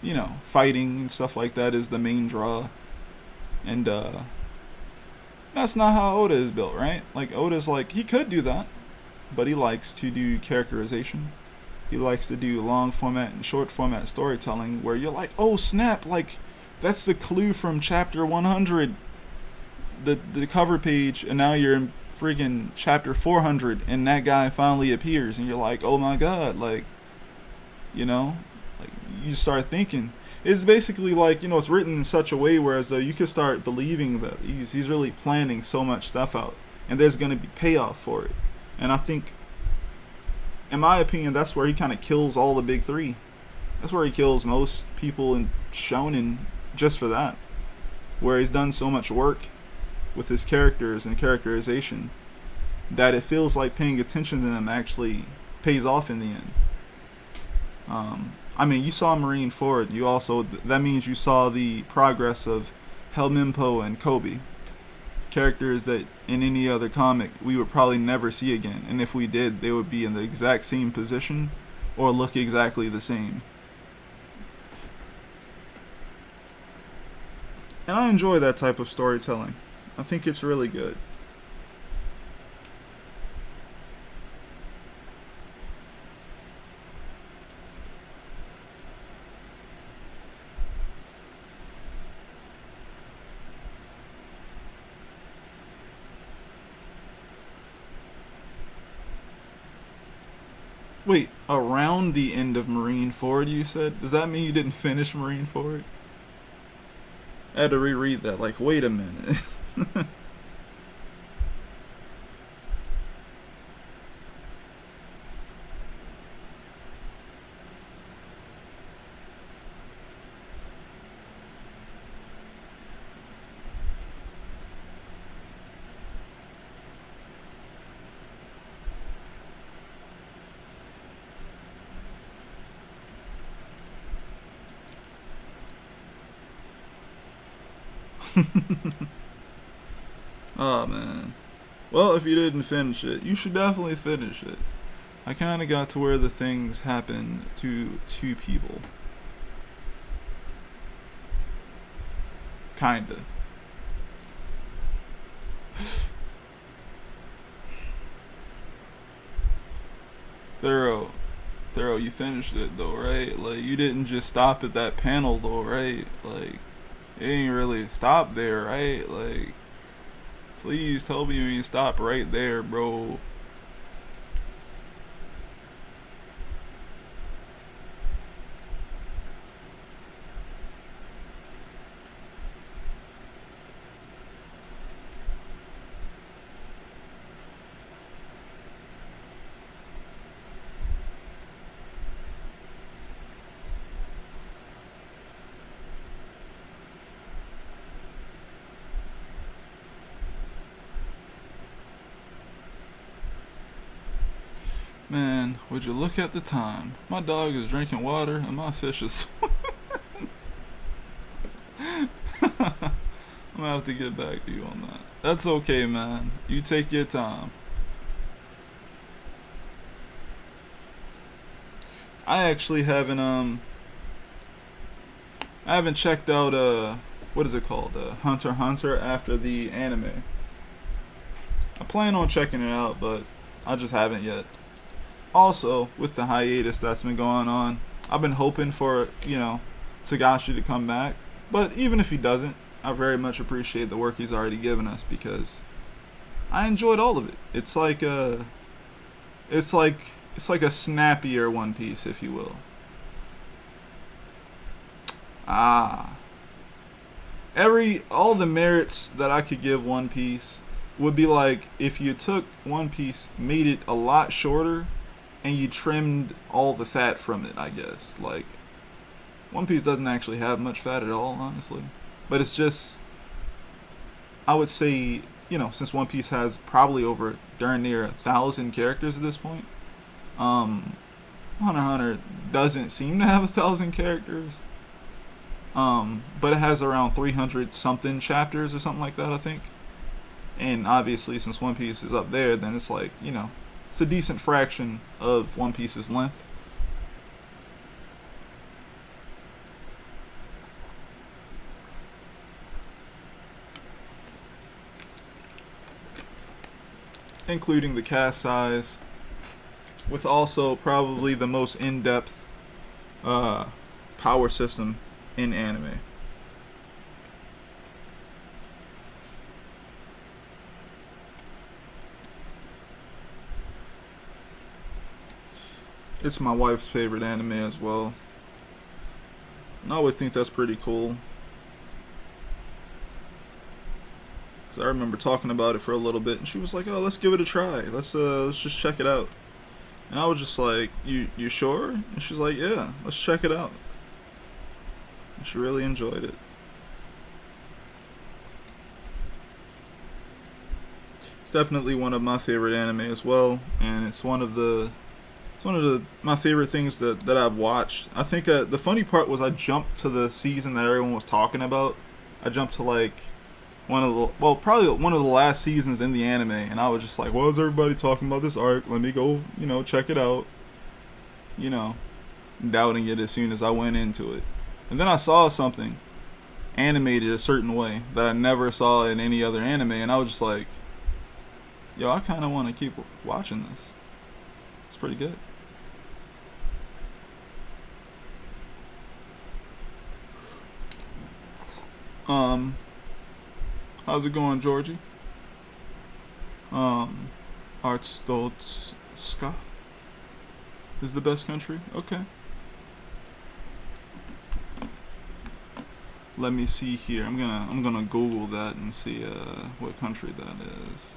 you know, fighting and stuff like that is the main draw. And that's not how Oda is built, right? Like Oda's like, he could do that, but he likes to do characterization. He likes to do long format and short format storytelling where you're like, oh snap, like that's the clue from chapter 100, the cover page, and now you're in friggin' chapter 400 and that guy finally appears and you're like, oh my god, like, you know, like you start thinking. It's basically like, you know, it's written in such a way whereas though you can start believing that he's really planning so much stuff out and there's going to be payoff for it. And I think, in my opinion, that's where he kind of kills all the big three. That's where he kills most people in shonen just for that. Where he's done so much work with his characters and characterization that it feels like paying attention to them actually pays off in the end. I mean, you saw Marineford. You also, that means you saw the progress of Helmimpo and Kobe. Characters that in any other comic we would probably never see again. And if we did, they would be in the exact same position or look exactly the same. And I enjoy that type of storytelling. I think it's really good. Wait, around the end of Marineford, you said? Does that mean you didn't finish Marineford? I had to reread that, like, wait a minute. Oh man. Well, if you didn't finish it, you should definitely finish it. I kind of got to where the things happen to two people. Kinda. Thorough. Thorough, you finished it though, right? Like, you didn't just stop at that panel though, right? Like, it ain't really stop there, right? Like, please tell me you ain't stop right there, bro. Man, would you look at the time? My dog is drinking water and my fish is I'm gonna have to get back to you on that. That's okay, man. You take your time. I actually haven't I haven't checked out what is it called? Hunter x Hunter after the anime. I plan on checking it out, but I just haven't yet. Also, with the hiatus that's been going on, I've been hoping for, you know, Togashi to come back. But even if he doesn't, I very much appreciate the work he's already given us because I enjoyed all of it. It's like a snappier One Piece, if you will. All the merits that I could give One Piece would be like if you took One Piece, made it a lot shorter, and you trimmed all the fat from it, I guess. Like, One Piece doesn't actually have much fat at all, honestly. But it's just, I would say, since One Piece has probably over darn near 1,000 characters at this point, Hunter x Hunter doesn't seem to have 1,000 characters. But it has around 300 something chapters or something like that, I think. And obviously, since One Piece is up there, then it's like, it's a decent fraction of One Piece's length. Including the cast size, with also probably the most in-depth power system in anime. It's my wife's favorite anime as well. And I always think that's pretty cool. Cause I remember talking about it for a little bit, and she was like, "Oh, let's give it a try. Let's just check it out." And I was just like, "You sure?" And she's like, "Yeah, let's check it out." And she really enjoyed it. It's definitely one of my favorite anime as well, and it's one of my favorite things that I've watched. I think the funny part was I jumped to the season that everyone was talking about. I jumped to like probably one of the last seasons in the anime, and I was just like, "What is everybody talking about this arc? Let me go, check it out." Doubting it as soon as I went into it. And then I saw something animated a certain way that I never saw in any other anime, and I was just like, "Yo, I kind of want to keep watching this. It's pretty good." How's it going, Georgie? Altrodesi is the best country? Okay. Let me see here. I'm gonna Google that and see what country that is.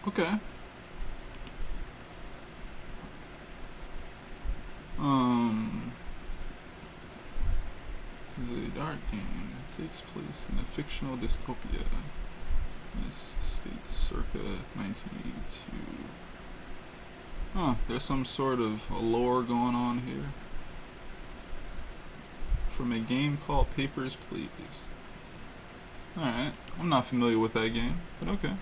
Okay. This is a dark game. It takes place in a fictional dystopia. This state circa 1982. Huh, there's some sort of lore going on here. From a game called Papers, Please. Alright, I'm not familiar with that game, but okay.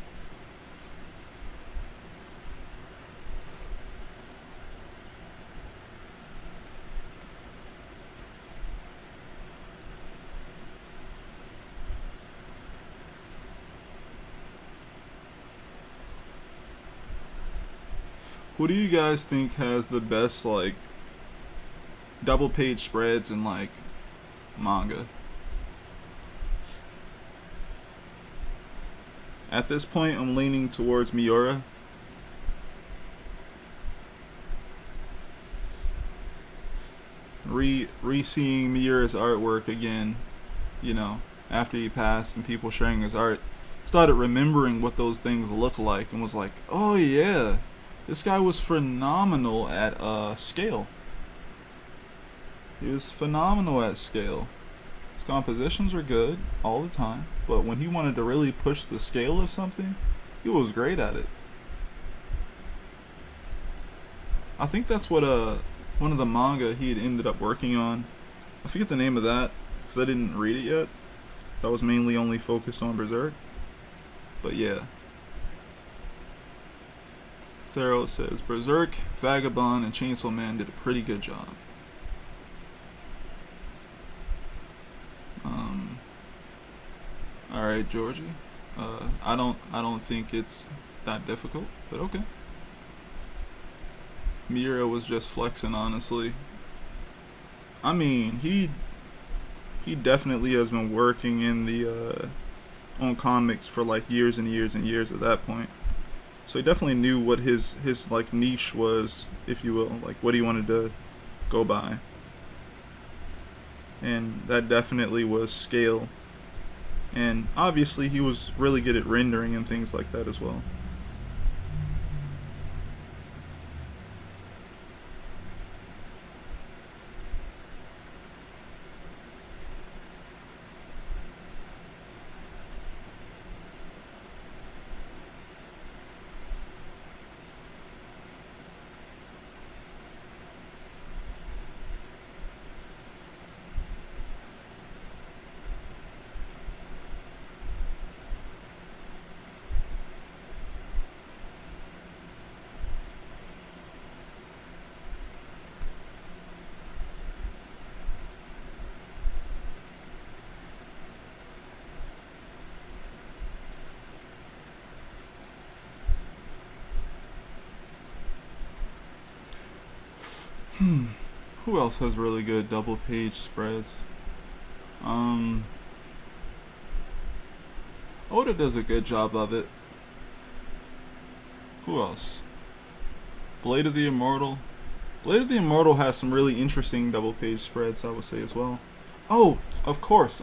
What do you guys think has the best, like, double page spreads in, like, manga? At this point, I'm leaning towards Miura. Re-seeing Miura's artwork again, after he passed and people sharing his art, started remembering what those things looked like and was like, oh yeah. This guy was phenomenal at scale. He was phenomenal at scale. His compositions were good all the time, but when he wanted to really push the scale of something, he was great at it. I think that's what one of the manga he had ended up working on. I forget the name of that because I didn't read it yet. I was mainly only focused on Berserk. But yeah. Thero says, Berserk, Vagabond, and Chainsaw Man did a pretty good job. All right, Georgie. I don't think it's that difficult, but okay. Mira was just flexing, honestly. I mean, he definitely has been working in the on comics for like years and years and years at that point. So he definitely knew what his like niche was, if you will, like what he wanted to go by. And that definitely was scale. And obviously he was really good at rendering and things like that as well. Who else has really good double page spreads? Um, Oda does a good job of it. Who else? Blade of the Immortal. Blade of the Immortal has some really interesting double page spreads, I would say as well. Oh, of course.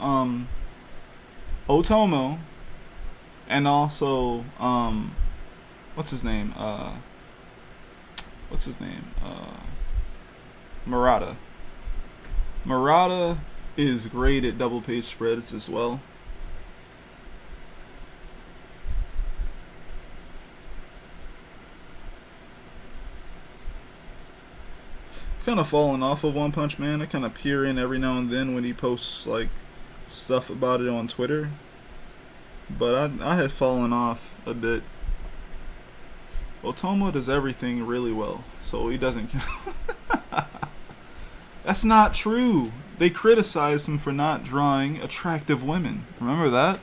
Otomo, and also what's his name? What's his name? Murata. Murata is great at double page spreads as well. I've kind of fallen off of One Punch Man. I kind of peer in every now and then when he posts like stuff about it on Twitter, but I had fallen off a bit. Otomo does everything really well, so he doesn't count. That's not true. They criticized him for not drawing attractive women. Remember that?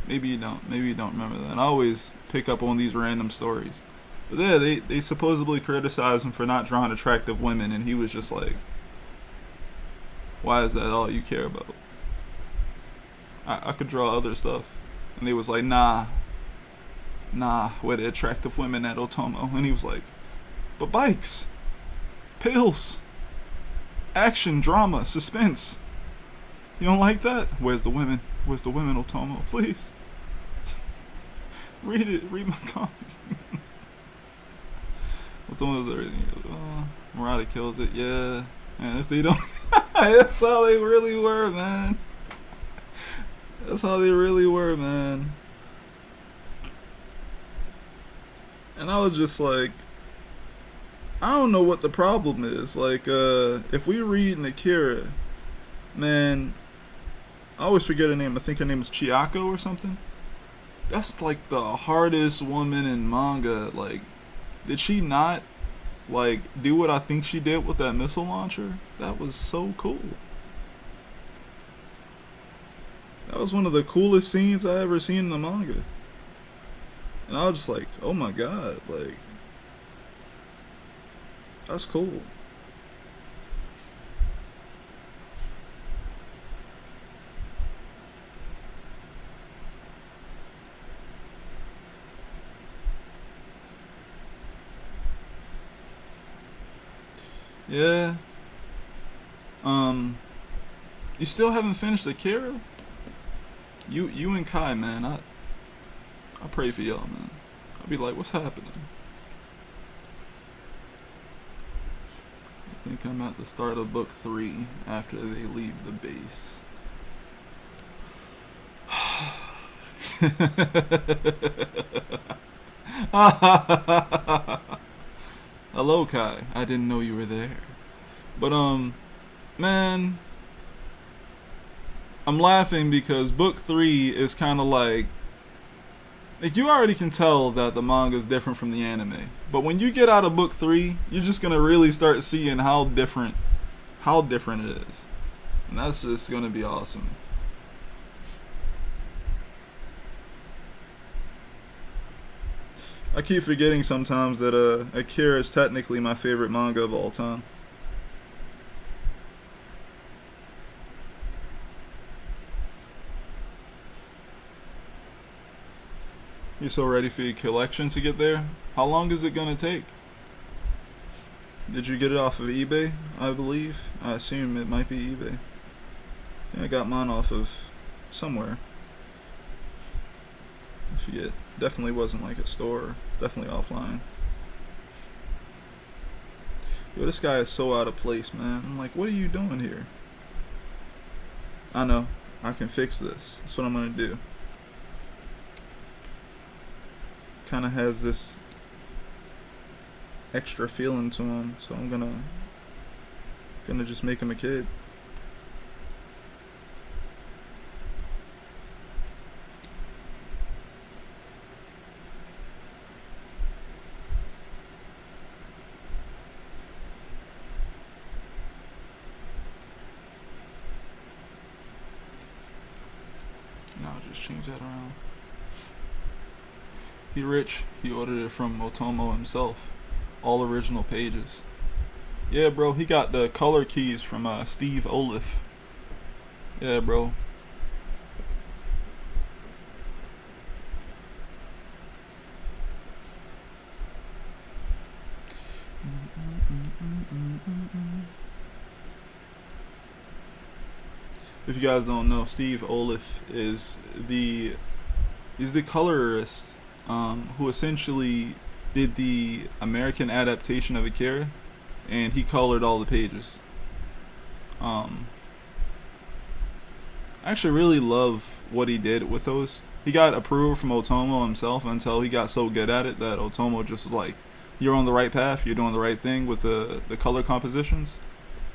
Maybe you don't. Maybe you don't remember that. I always pick up on these random stories. But yeah, they supposedly criticized him for not drawing attractive women, and he was just like, why is that all you care about? I could draw other stuff. And they was like, nah, where the attractive women at Otomo. And he was like, but bikes, pills, action, drama, suspense. You don't like that? Where's the women? Where's the women, Otomo? Please. Read it. Read my comic. Otomo's everything. Murata kills it. Yeah. And if they don't... That's how they really were, man. That's how they really were, man. And I was just like, I don't know what the problem is. Like, if we read Akira, man, I always forget her name. I think her name is Chiyako or something. That's like the hardest woman in manga. Like, did she not, like, do what I think she did with that missile launcher? That was so cool. That was one of the coolest scenes I ever seen in the manga. And I was just like, oh my god, like, that's cool. Yeah. You still haven't finished Akira? You and Kai, man, I pray for y'all, man. I'll be like, what's happening? I think I'm at the start of book 3 after they leave the base. Hello, Kai. I didn't know you were there. But, man, I'm laughing because book 3 is kind of like you already can tell that the manga is different from the anime. But when you get out of book 3, you're just gonna really start seeing how different it is. And that's just gonna be awesome. I keep forgetting sometimes that Akira is technically my favorite manga of all time. You're so ready for your collection to get there? How long is it gonna take? Did you get it off of eBay, I believe? I assume it might be eBay. Yeah, I got mine off of somewhere. I forget. Definitely wasn't like a store. Definitely offline. Yo, this guy is so out of place, man. I'm like, what are you doing here? I know. I can fix this. That's what I'm gonna do. Kind of has this extra feeling to him, so I'm gonna just make him a kid. And I'll just change that around. He rich. He ordered it from Otomo himself. All original pages. Yeah, bro. He got the color keys from Steve Oliff. Yeah, bro. If you guys don't know, Steve Oliff is he's the colorist who essentially did the American adaptation of Akira, and he colored all the pages. I actually really love what he did with those. He got approval from Otomo himself until he got so good at it that Otomo just was like, "You're on the right path. You're doing the right thing with the color compositions."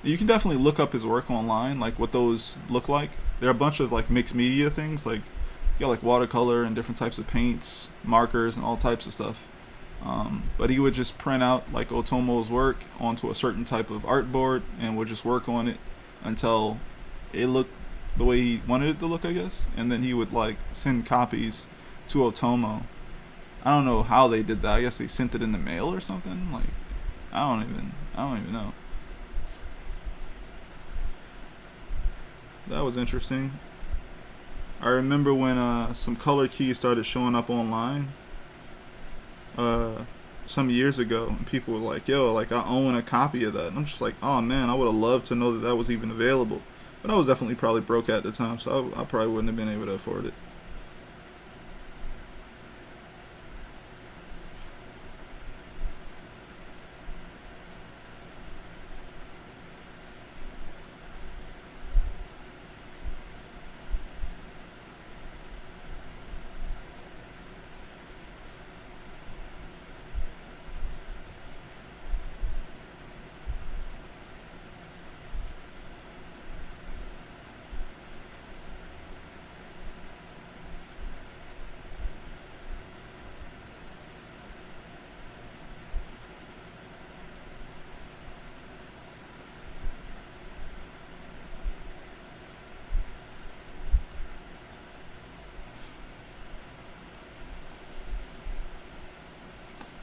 You can definitely look up his work online, like what those look like. There are a bunch of like mixed media things, like you got like watercolor and different types of paints, markers, and all types of stuff. But he would just print out like Otomo's work onto a certain type of artboard and would just work on it until it looked the way he wanted it to look, I guess. And then he would like send copies to Otomo. I don't know how they did that. I guess they sent it in the mail or something. Like I don't even know. That was interesting. I remember when some color keys started showing up online some years ago, and people were like, "Yo, like I own a copy of that." And I'm just like, "Oh man, I would have loved to know that that was even available." But I was definitely probably broke at the time, so I probably wouldn't have been able to afford it.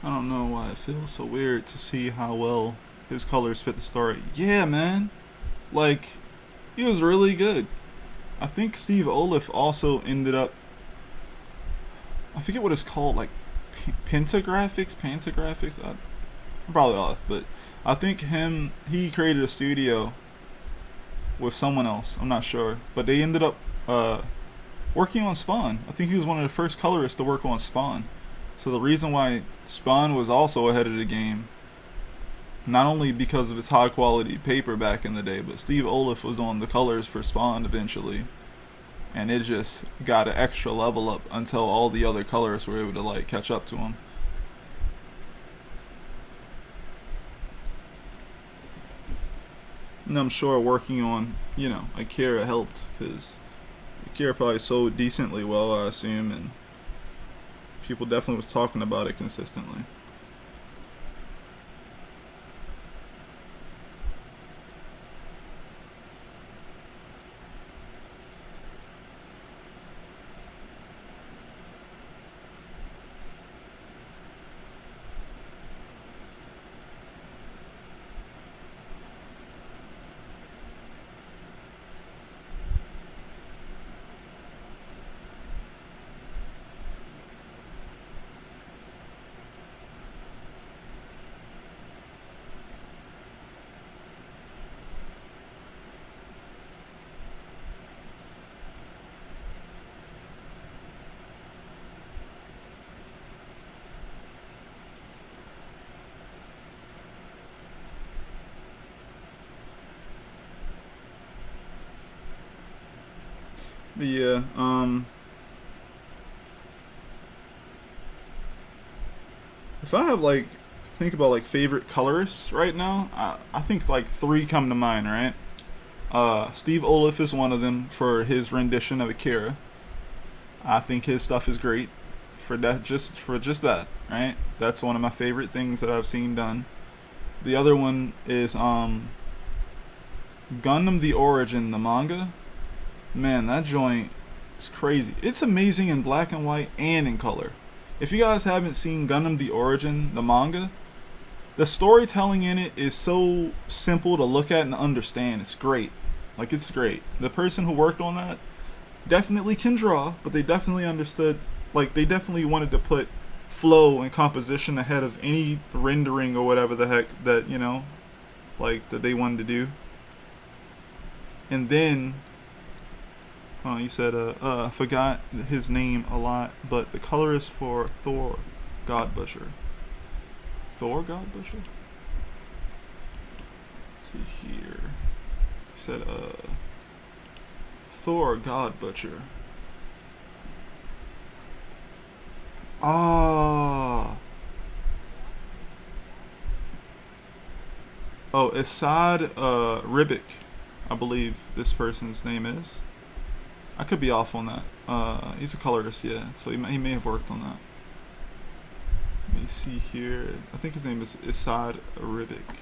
I don't know why it feels so weird to see how well his colors fit the story. Yeah, man. Like, he was really good. I think Steve Oliff also ended up, I forget what it's called, like Pentagraphics. I'm probably off, but I think he created a studio with someone else. I'm not sure, but they ended up working on Spawn. I think he was one of the first colorists to work on Spawn. So the reason why Spawn was also ahead of the game, not only because of its high quality paper back in the day, but Steve Oliff was on the colors for Spawn eventually, and it just got an extra level up until all the other colorists were able to like catch up to him. And I'm sure working on, Akira helped, because Akira probably sold decently well, I assume, and people definitely was talking about it consistently. But yeah, if I have like think about like favorite colorists right now, I think like three come to mind, right? Steve Oliff is one of them for his rendition of Akira. I think his stuff is great for that, just that, right? That's one of my favorite things that I've seen done. The other one is Gundam the Origin, the manga. Man, that joint is crazy. It's amazing in black and white and in color. If you guys haven't seen Gundam the Origin, the manga, the storytelling in it is so simple to look at and understand. It's great. Like, it's great. The person who worked on that definitely can draw, but they definitely understood, like, they definitely wanted to put flow and composition ahead of any rendering or whatever the heck that, you know, like, that they wanted to do. And then, oh, you said, I forgot his name a lot, but the colorist for Thor, God Butcher. Thor, God Butcher? Let's see here. He said, Thor, God Butcher. Ah. Oh, Assad Ribic, I believe this person's name is. I could be off on that. He's a colorist, yeah, so he may have worked on that. Let me see here. I think his name is Assad Ribic.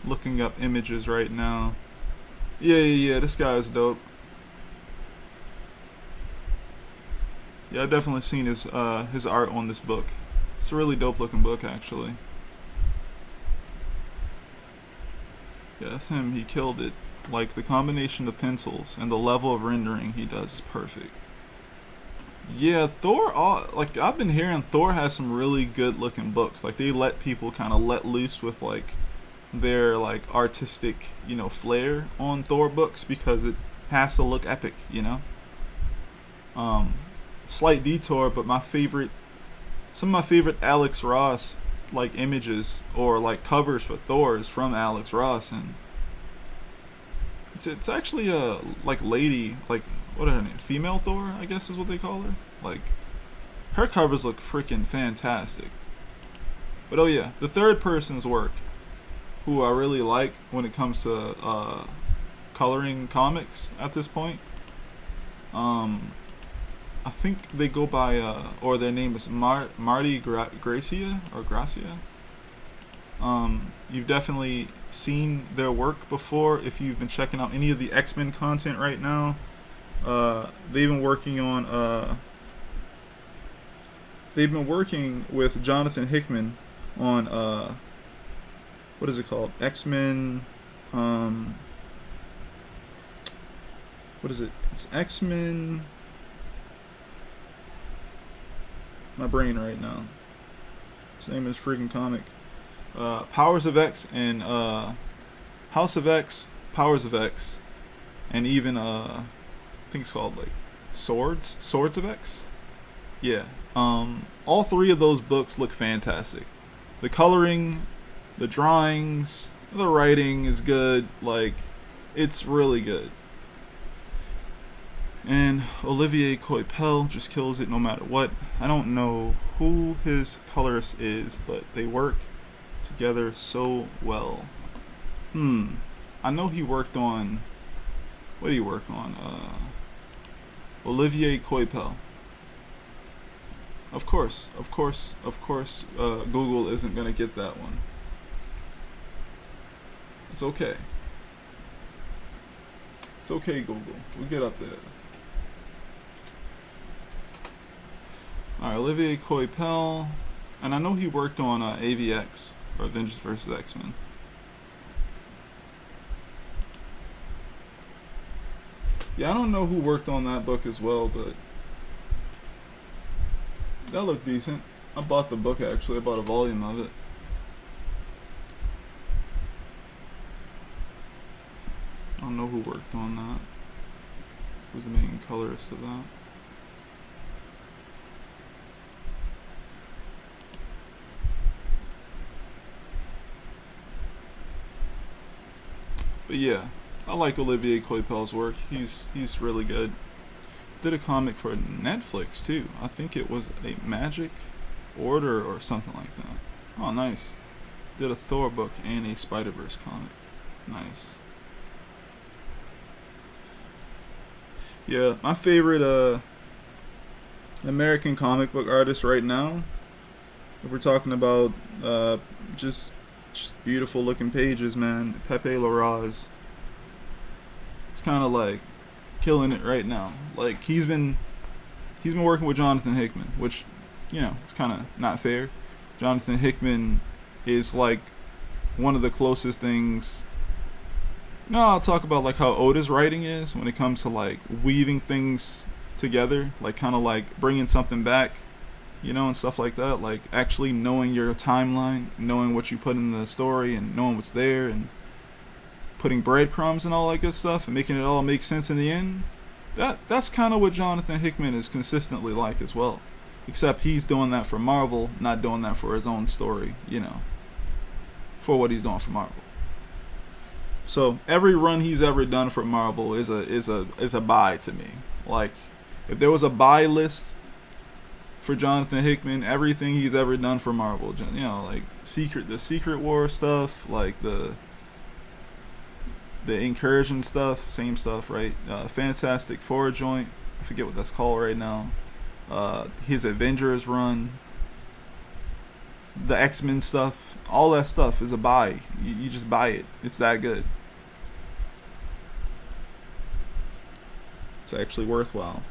Looking up images right now. Yeah, this guy is dope. Yeah, I've definitely seen his art on this book. It's a really dope looking book, actually. Yeah, that's him. He killed it. Like, the combination of pencils and the level of rendering he does is perfect. Yeah, Thor, like, I've been hearing Thor has some really good looking books. Like, they let people kind of let loose with, like, their, like, artistic, you know, flair on Thor books because it has to look epic, you know? Slight detour, but some of my favorite Alex Ross, like, images or, like, covers for Thor is from Alex Ross, and it's actually a, like, lady, like, what are her name? Female Thor, I guess is what they call her. Like, her covers look freaking fantastic. But oh yeah, the third person's work, who I really like when it comes to coloring comics at this point. I think they go by, or their name is Marty Gracia, or Gracia. You've definitely seen their work before if you've been checking out any of the X-Men content right now. They've been working on, they've been working with Jonathan Hickman on, what is it called? X-Men, what is it? It's X-Men. My brain right now. His name is freaking comic. Powers of X and House of X, Powers of X, and even I think it's called like Swords of X. Yeah. All three of those books look fantastic. The coloring, the drawings, the writing is good. Like, it's really good. And Olivier Coipel just kills it no matter what. I don't know who his colorist is, but they work together so well. I know he worked on... What did he work on? Olivier Coipel. Of course, Google isn't going to get that one. It's okay. It's okay, Google. We'll get up there. Alright, Olivier Coipel. And I know he worked on AVX, or Avengers vs. X-Men. Yeah, I don't know who worked on that book as well, but that looked decent. I bought the book, actually. I bought a volume of it. I don't know who worked on that. Who's the main colorist of that? But yeah, I like Olivier Coipel's work. He's really good. Did a comic for Netflix too. I think it was a Magic Order or something like that. Oh, nice. Did a Thor book and a Spider-Verse comic. Nice. Yeah, my favorite American comic book artist right now, if we're talking about just beautiful looking pages, man, Pepe Larraz. It's kind of like killing it right now. Like he's been working with Jonathan Hickman, which, you know, it's kind of not fair. Jonathan Hickman is like one of the closest things. No, I'll talk about like how Oda's writing is when it comes to like weaving things together, like kind of like bringing something back, you know, and stuff like that. Like actually knowing your timeline, knowing what you put in the story, and knowing what's there, and putting breadcrumbs and all that good stuff, and making it all make sense in the end. That's kind of what Jonathan Hickman is consistently like as well. Except he's doing that for Marvel, not doing that for his own story, you know, for what he's doing for Marvel. So every run he's ever done for Marvel is a buy to me. Like if there was a buy list for Jonathan Hickman, everything he's ever done for Marvel, you know, like the Secret War stuff, like the Incursion stuff, same stuff, right? Fantastic Four joint, I forget what that's called right now. His Avengers run, the X-Men stuff, all that stuff is a buy. You just buy it. It's that good. It's actually worthwhile.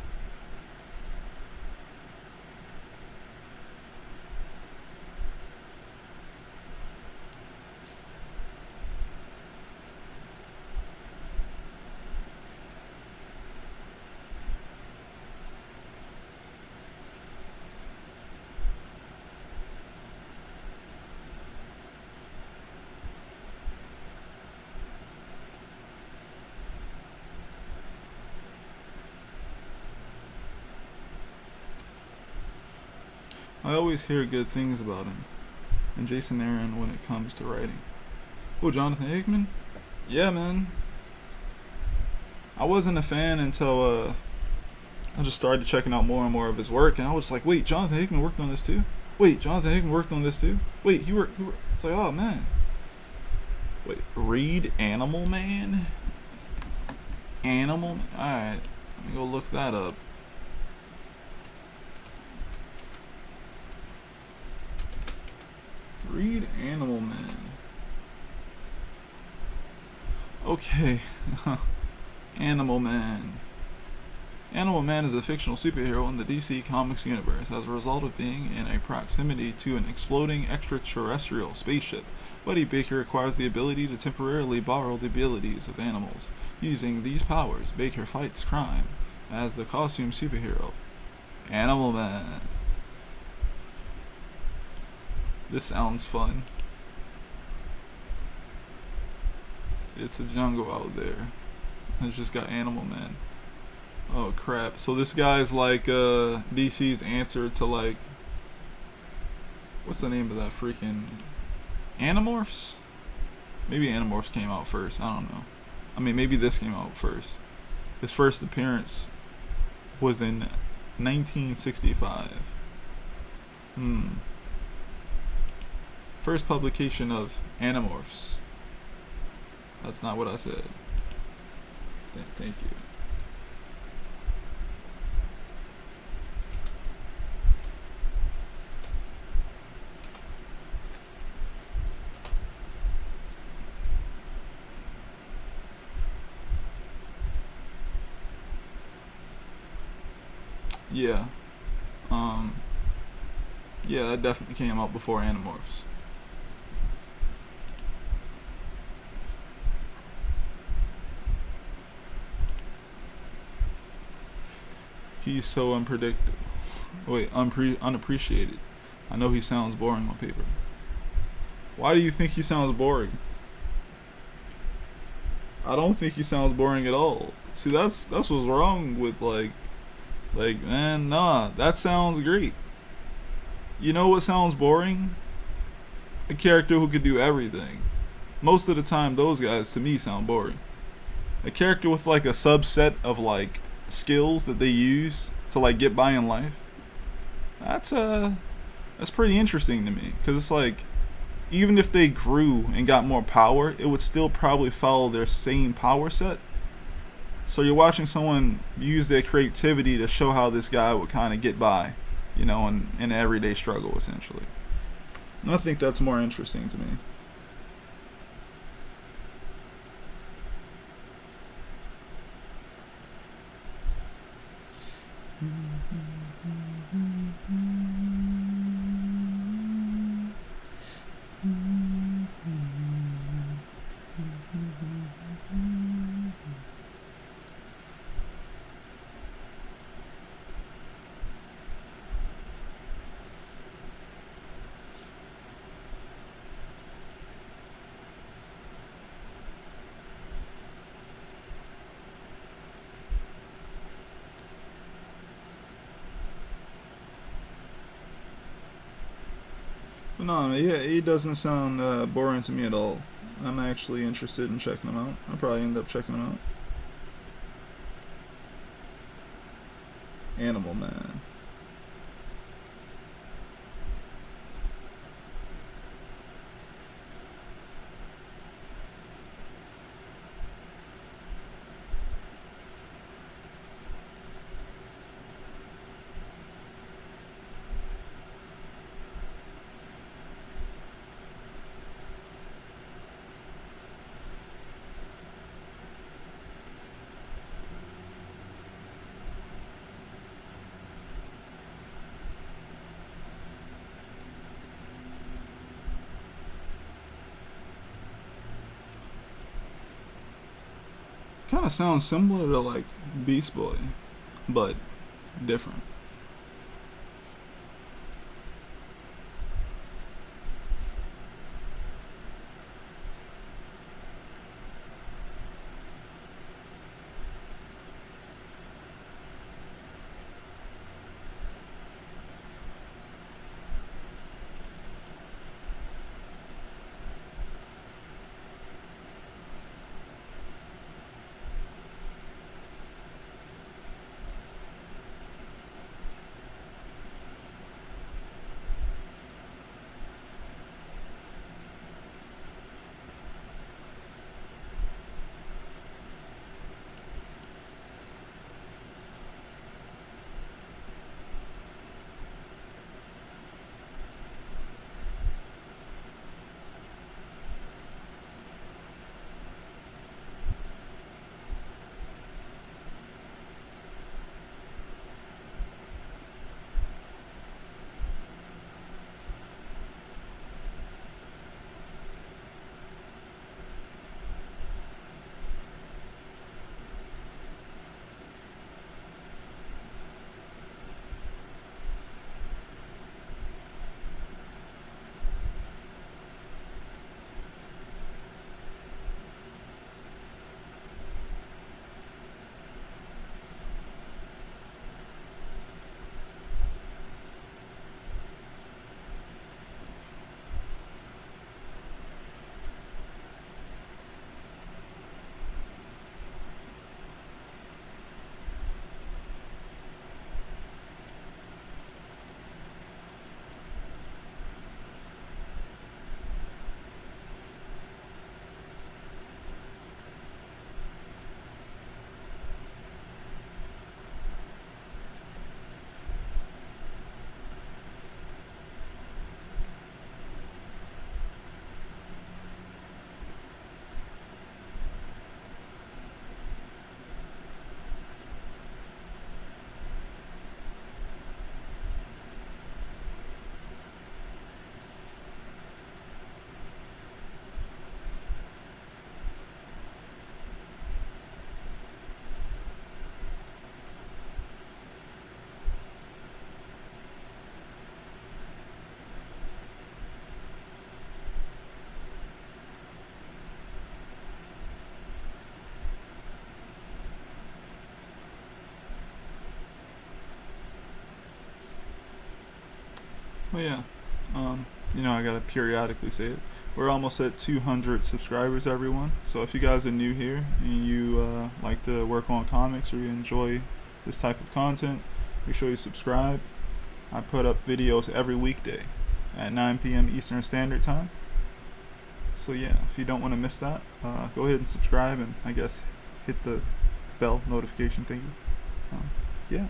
I always hear good things about him and Jason Aaron when it comes to writing. Oh, Jonathan Hickman? Yeah, man. I wasn't a fan until I just started checking out more and more of his work, and I was like, wait, Jonathan Hickman worked on this too? Wait, Jonathan Hickman worked on this too? Wait, he worked. It's like, oh man. Wait, read Animal Man? Animal Man? Alright, let me go look that up. Read Animal Man. Okay. Animal Man. Animal Man is a fictional superhero in the DC Comics universe as a result of being in a proximity to an exploding extraterrestrial spaceship. Buddy Baker acquires the ability to temporarily borrow the abilities of animals. Using these powers, Baker fights crime as the costume superhero. Animal Man. This sounds fun. It's a jungle out there. It's just got Animal Man. Oh crap. So this guy's like DC's answer to like, what's the name of that freaking Animorphs? Maybe Animorphs came out first. I don't know. I mean, maybe this came out first. His first appearance was in 1965. First publication of Animorphs. That's not what I said. Thank you. Yeah. Yeah, that definitely came out before Animorphs. He's so unpredictable. Wait, unappreciated. I know he sounds boring on paper. Why do you think he sounds boring? I don't think he sounds boring at all. See, that's what's wrong with like man, nah, that sounds great. You know what sounds boring? A character who could do everything. most of the time those guys to me sound boring. A character with like a subset of like skills that they use to like get by in life, that's pretty interesting to me, because it's like even if they grew and got more power, it would still probably follow their same power set. So you're watching someone use their creativity to show how this guy would kind of get by, in an everyday struggle, essentially. And I think that's more interesting to me. But no, yeah, he doesn't sound boring to me at all. I'm actually interested in checking him out. I'll probably end up checking him out. Animal Man. Kind of sounds similar to like Beast Boy, but different. Well, yeah. I gotta periodically say it. we're almost at 200 subscribers, everyone. So if you guys are new here and you like to work on comics or you enjoy this type of content, make sure you subscribe. I put up videos every weekday at 9 p.m. Eastern Standard Time. So yeah, if you don't want to miss that, go ahead and subscribe and I guess hit the bell notification thingy. Yeah.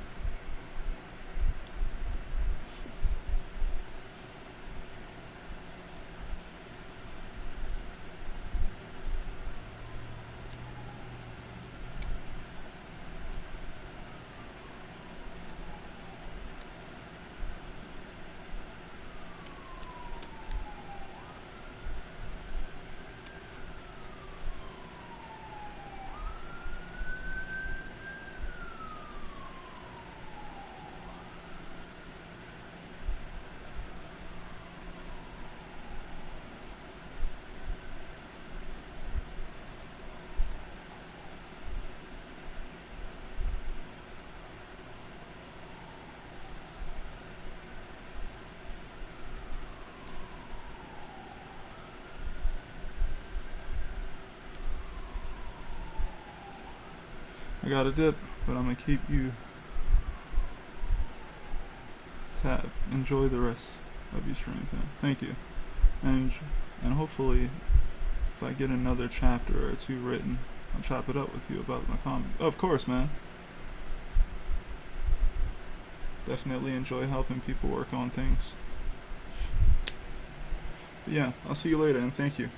I got a dip, but I'm gonna keep you tapped. Enjoy the rest of your stream, fam. Thank you, and hopefully, if I get another chapter or two written, I'll chop it up with you about my comic. Of course, man. Definitely enjoy helping people work on things. But yeah, I'll see you later, and thank you.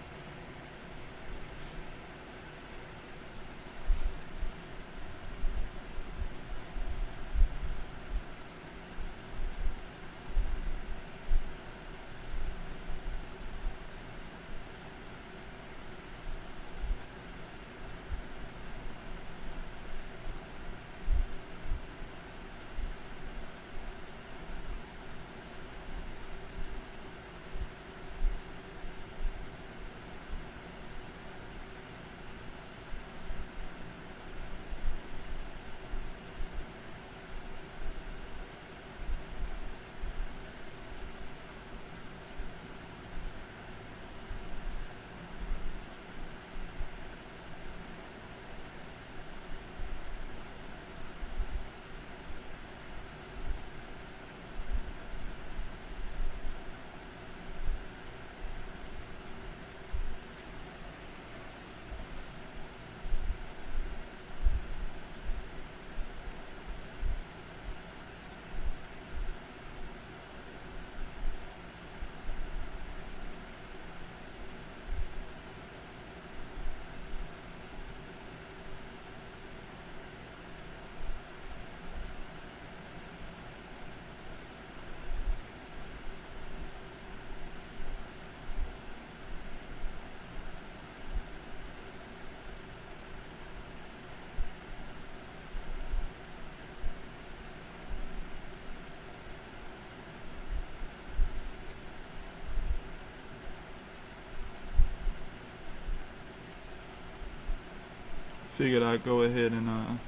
Figured I'd go ahead and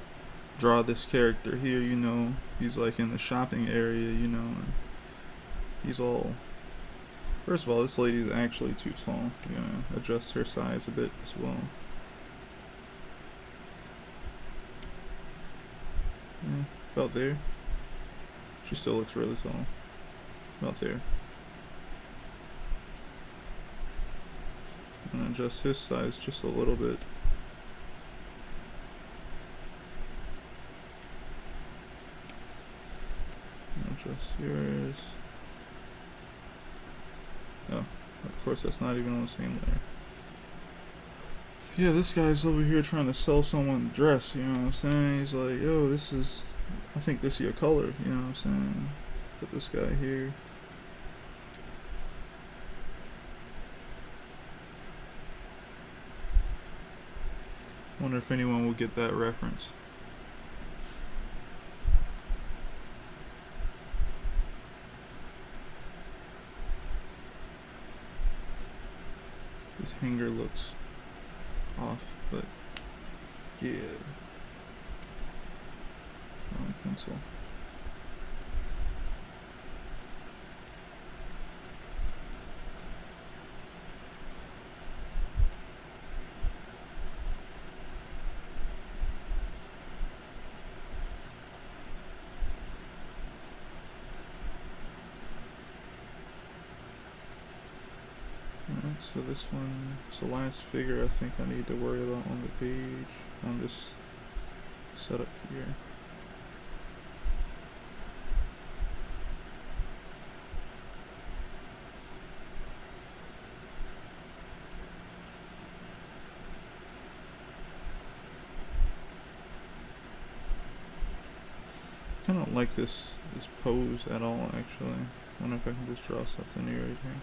draw this character here, you know. He's like in the shopping area, you know, and he's all... First of all, this lady's actually too tall. You know, adjust her size a bit as well. Yeah, about there. She still looks really tall. About there. And adjust his size just a little bit. Adjust yours. Oh, of course that's not even on the same layer. Yeah, this guy's over here trying to sell someone a dress, you know what I'm saying? He's like, yo, this is, I think this is your color, you know what I'm saying? Put this guy here. Wonder if anyone will get that reference. This hanger looks off, but yeah. Pencil. so this one is the last figure I think I need to worry about on the page, on this setup here. I don't like this pose at all, actually. I wonder if I can just draw something new right here.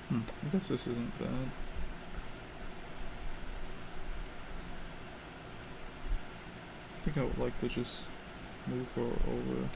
I guess this isn't bad. I think I would like to just move her over.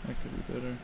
That could be better.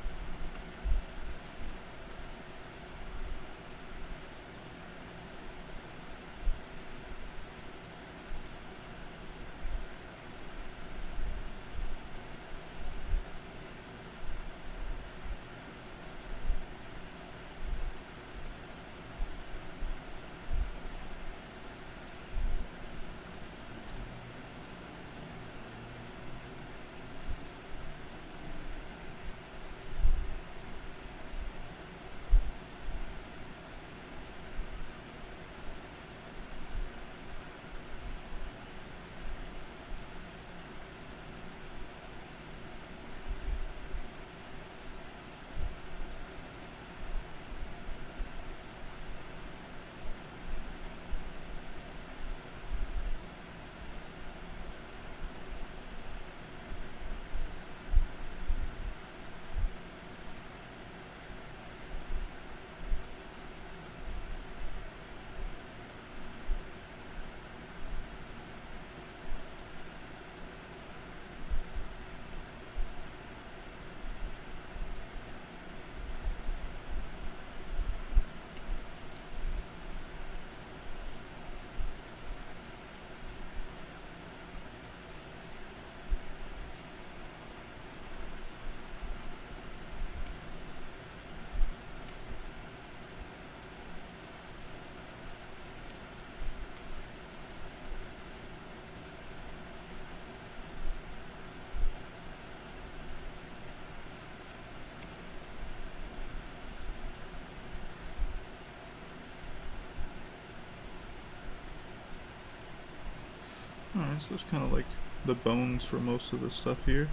So it's kind of like the bones for most of the stuff here.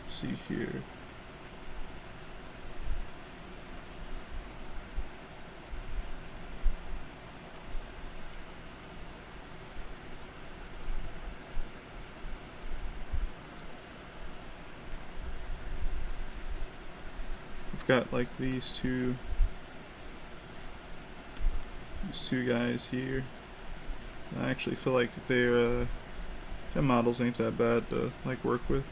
See here. I've got like these two guys here. I actually feel like their models ain't that bad to like work with.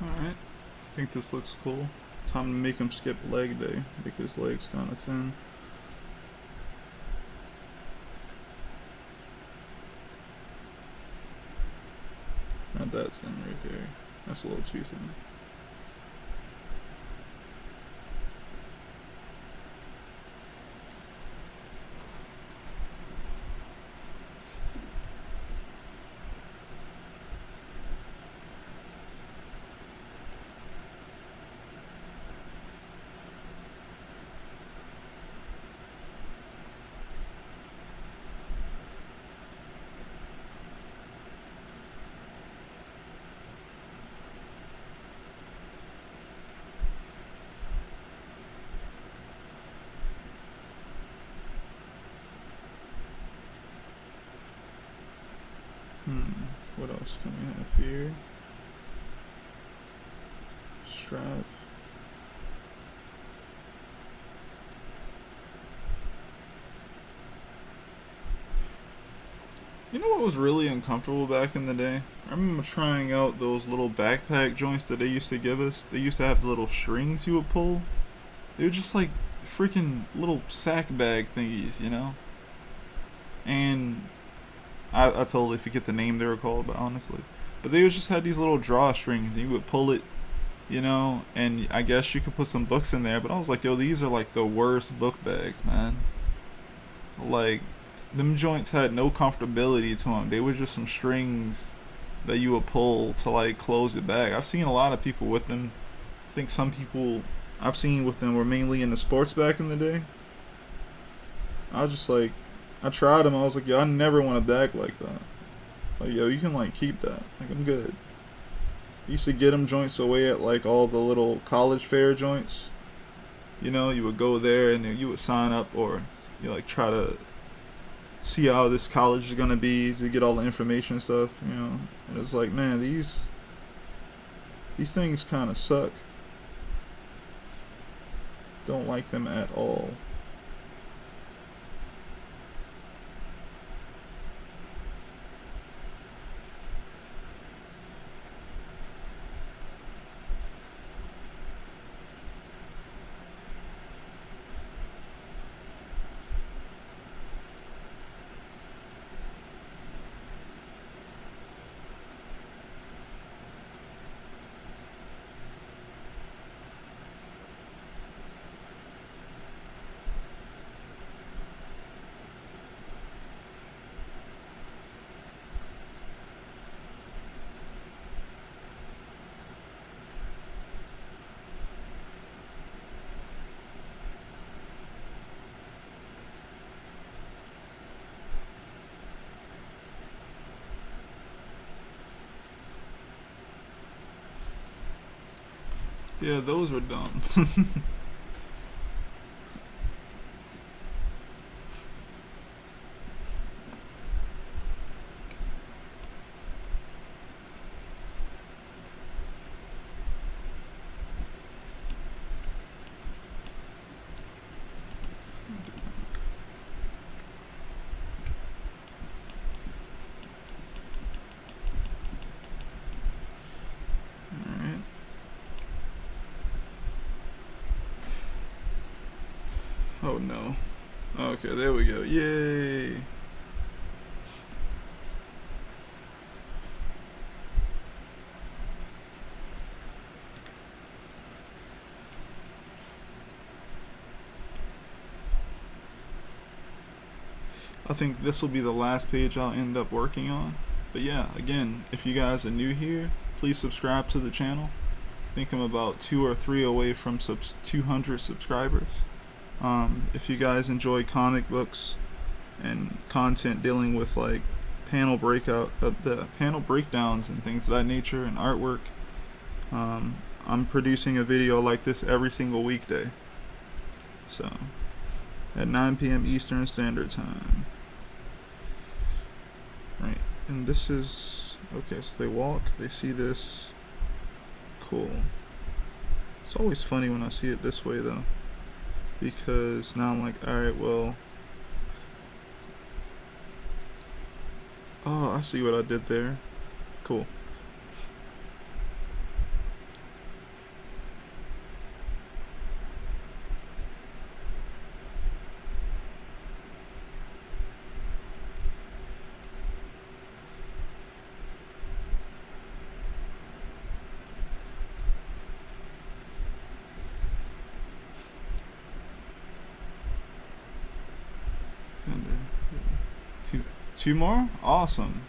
Alright, I think this looks cool. Time to make him skip leg day because leg's kind of thin. Not that thin right there. That's a little too thin. What else can we have here? Strap. You know what was really uncomfortable back in the day? I remember trying out those little backpack joints that they used to give us. They used to have the little strings you would pull. They were just like freaking little sack bag thingies, you know? And I totally forget the name they were called, but honestly. But they just had these little drawstrings, and you would pull it, you know, and I guess you could put some books in there, but I was like, yo, these are like the worst book bags, man. Like, them joints had no comfortability to them. They were just some strings that you would pull to like close it back. I've seen a lot of people with them. I think some people I've seen with them were mainly into sports back in the day. I was just like, I tried them. I was like, yo, I never want a bag like that. Like, yo, you can like keep that. Like, I'm good. I used to get them joints away at like all the little college fair joints. You know, you would go there and you would sign up, or you like try to see how this college is gonna be to get all the information and stuff. You know, and it's like, man, these things kind of suck. Don't like them at all. Yeah, those were dumb. Alright. Oh no. Okay, there we go. Yay! I think this will be the last page I'll end up working on. But yeah, again, if you guys are new here, please subscribe to the channel. I think I'm about 2 or 3 away from 200 subscribers. If you guys enjoy comic books and content dealing with like the panel breakdowns and things of that nature and artwork, I'm producing a video like this every single weekday. So at 9 p.m. Eastern Standard Time. Right, and this is okay. So they walk, they see this. Cool. It's always funny when I see it this way though, because now I'm like, alright, well, oh, I see what I did there. Cool. Two more? Awesome.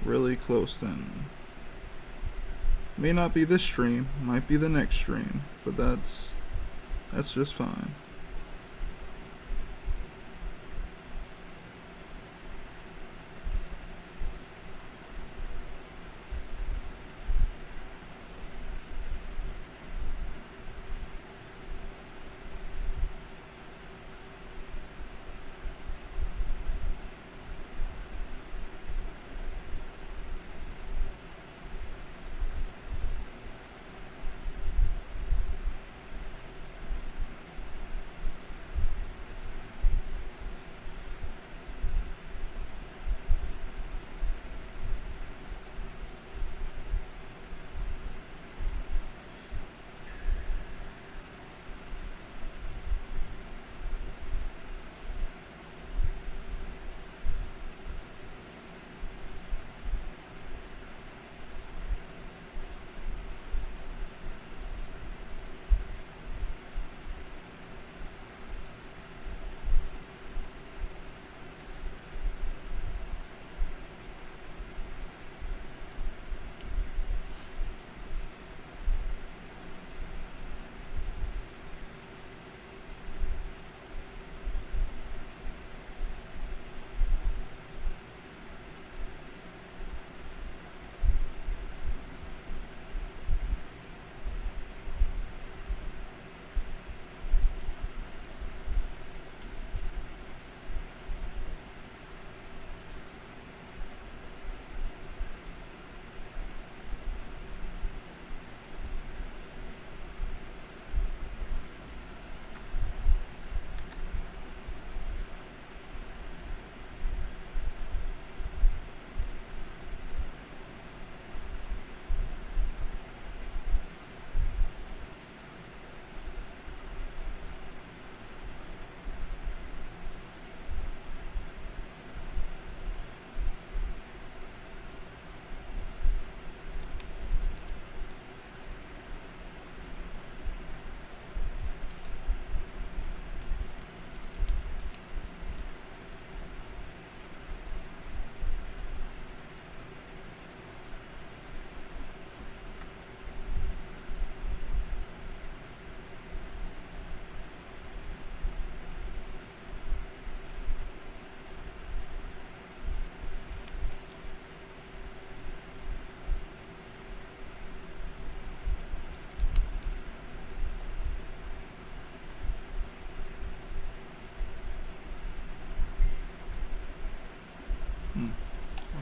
Really close then. May not be this stream, might be the next stream, but that's just fine.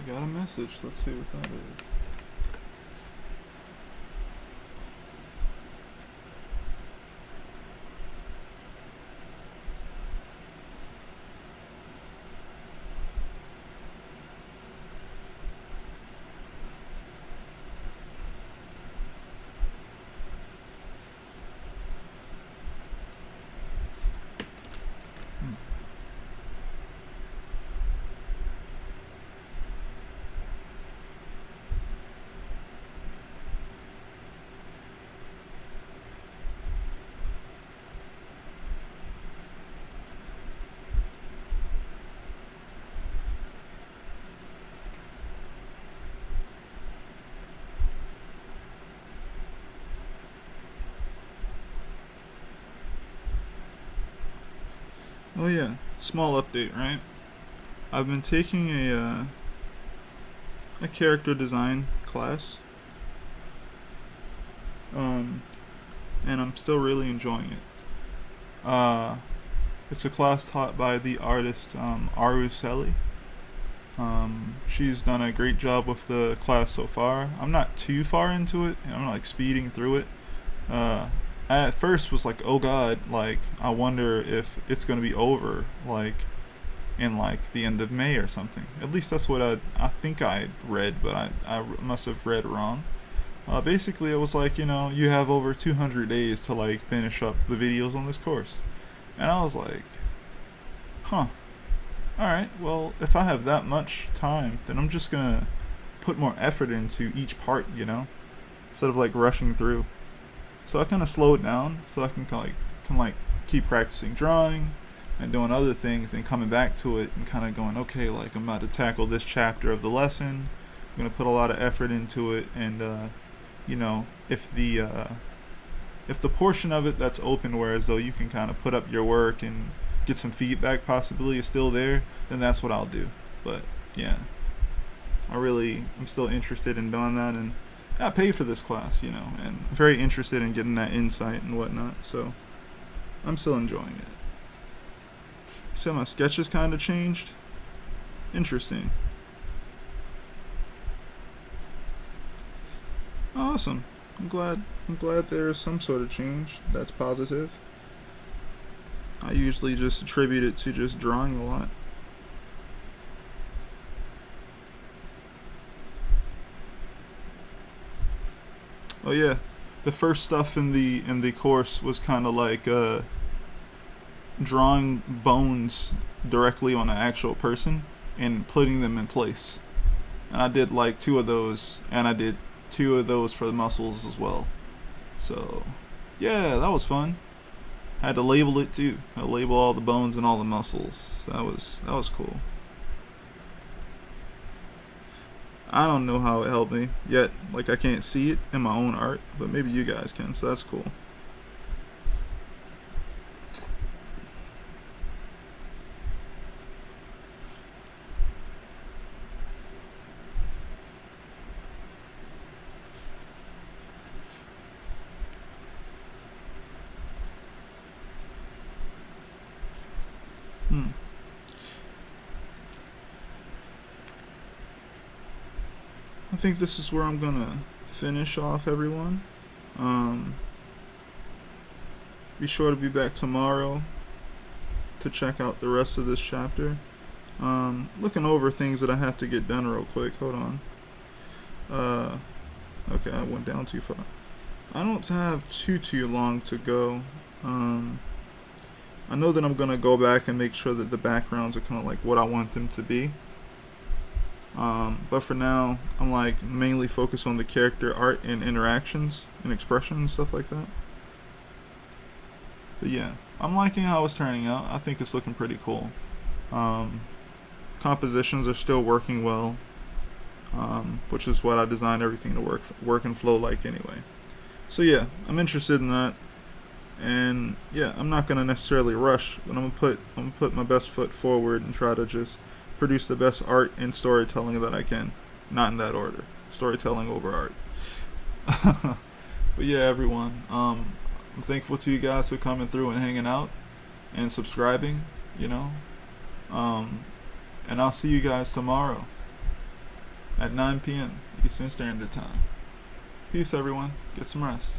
I got a message. Let's see what that is. Oh yeah, small update, right? I've been taking a character design class, and I'm still really enjoying it. It's a class taught by the artist Aruseli. She's done a great job with the class so far. I'm not too far into it. I'm like speeding through it. At first was like, oh god, like I wonder if it's gonna be over like in like the end of May or something. At least that's what I think I read, but I must have read wrong. Basically, it was like, you have over 200 days to like finish up the videos on this course, and I was like, huh. Alright, well, if I have that much time, then I'm just gonna put more effort into each part, instead of like rushing through. So I kind of slowed down so I can keep practicing drawing and doing other things and coming back to it and kind of going, okay, like I'm about to tackle this chapter of the lesson. I'm gonna put a lot of effort into it, and if the portion of it that's open, whereas though you can kind of put up your work and get some feedback possibly is still there, then that's what I'll do. But yeah, I'm still interested in doing that, and I pay for this class, and I'm very interested in getting that insight and whatnot, so I'm still enjoying it. So my sketches kind of changed. Interesting. Awesome. I'm glad there is some sort of change that's positive. I usually just attribute it to just drawing a lot. Oh yeah, the first stuff in the course was kind of like drawing bones directly on an actual person and putting them in place. And I did like 2 of those, and I did 2 of those for the muscles as well. So yeah, that was fun. I had to label it too. I label all the bones and all the muscles. So that was cool. I don't know how it helped me yet. Like, I can't see it in my own art, but maybe you guys can, so that's cool. I think this is where I'm gonna finish off, everyone. Be sure to be back tomorrow to check out the rest of this chapter. Looking over things that I have to get done real quick. Hold on. Okay, I went down too far. I don't have too long to go. I know that I'm gonna go back and make sure that the backgrounds are kind of like what I want them to be. But for now, I'm like mainly focused on the character art and interactions and expression and stuff like that. But yeah, I'm liking how it's turning out. I think it's looking pretty cool. Compositions are still working well, which is what I designed everything to work and flow like anyway. So yeah, I'm interested in that. And yeah, I'm not gonna necessarily rush, but I'm gonna put my best foot forward and try to just produce the best art and storytelling that I can. Not in that order. Storytelling over art. But yeah, everyone. I'm thankful to you guys for coming through and hanging out and subscribing, And I'll see you guys tomorrow. at 9 p.m. Eastern Standard Time. Peace, everyone. Get some rest.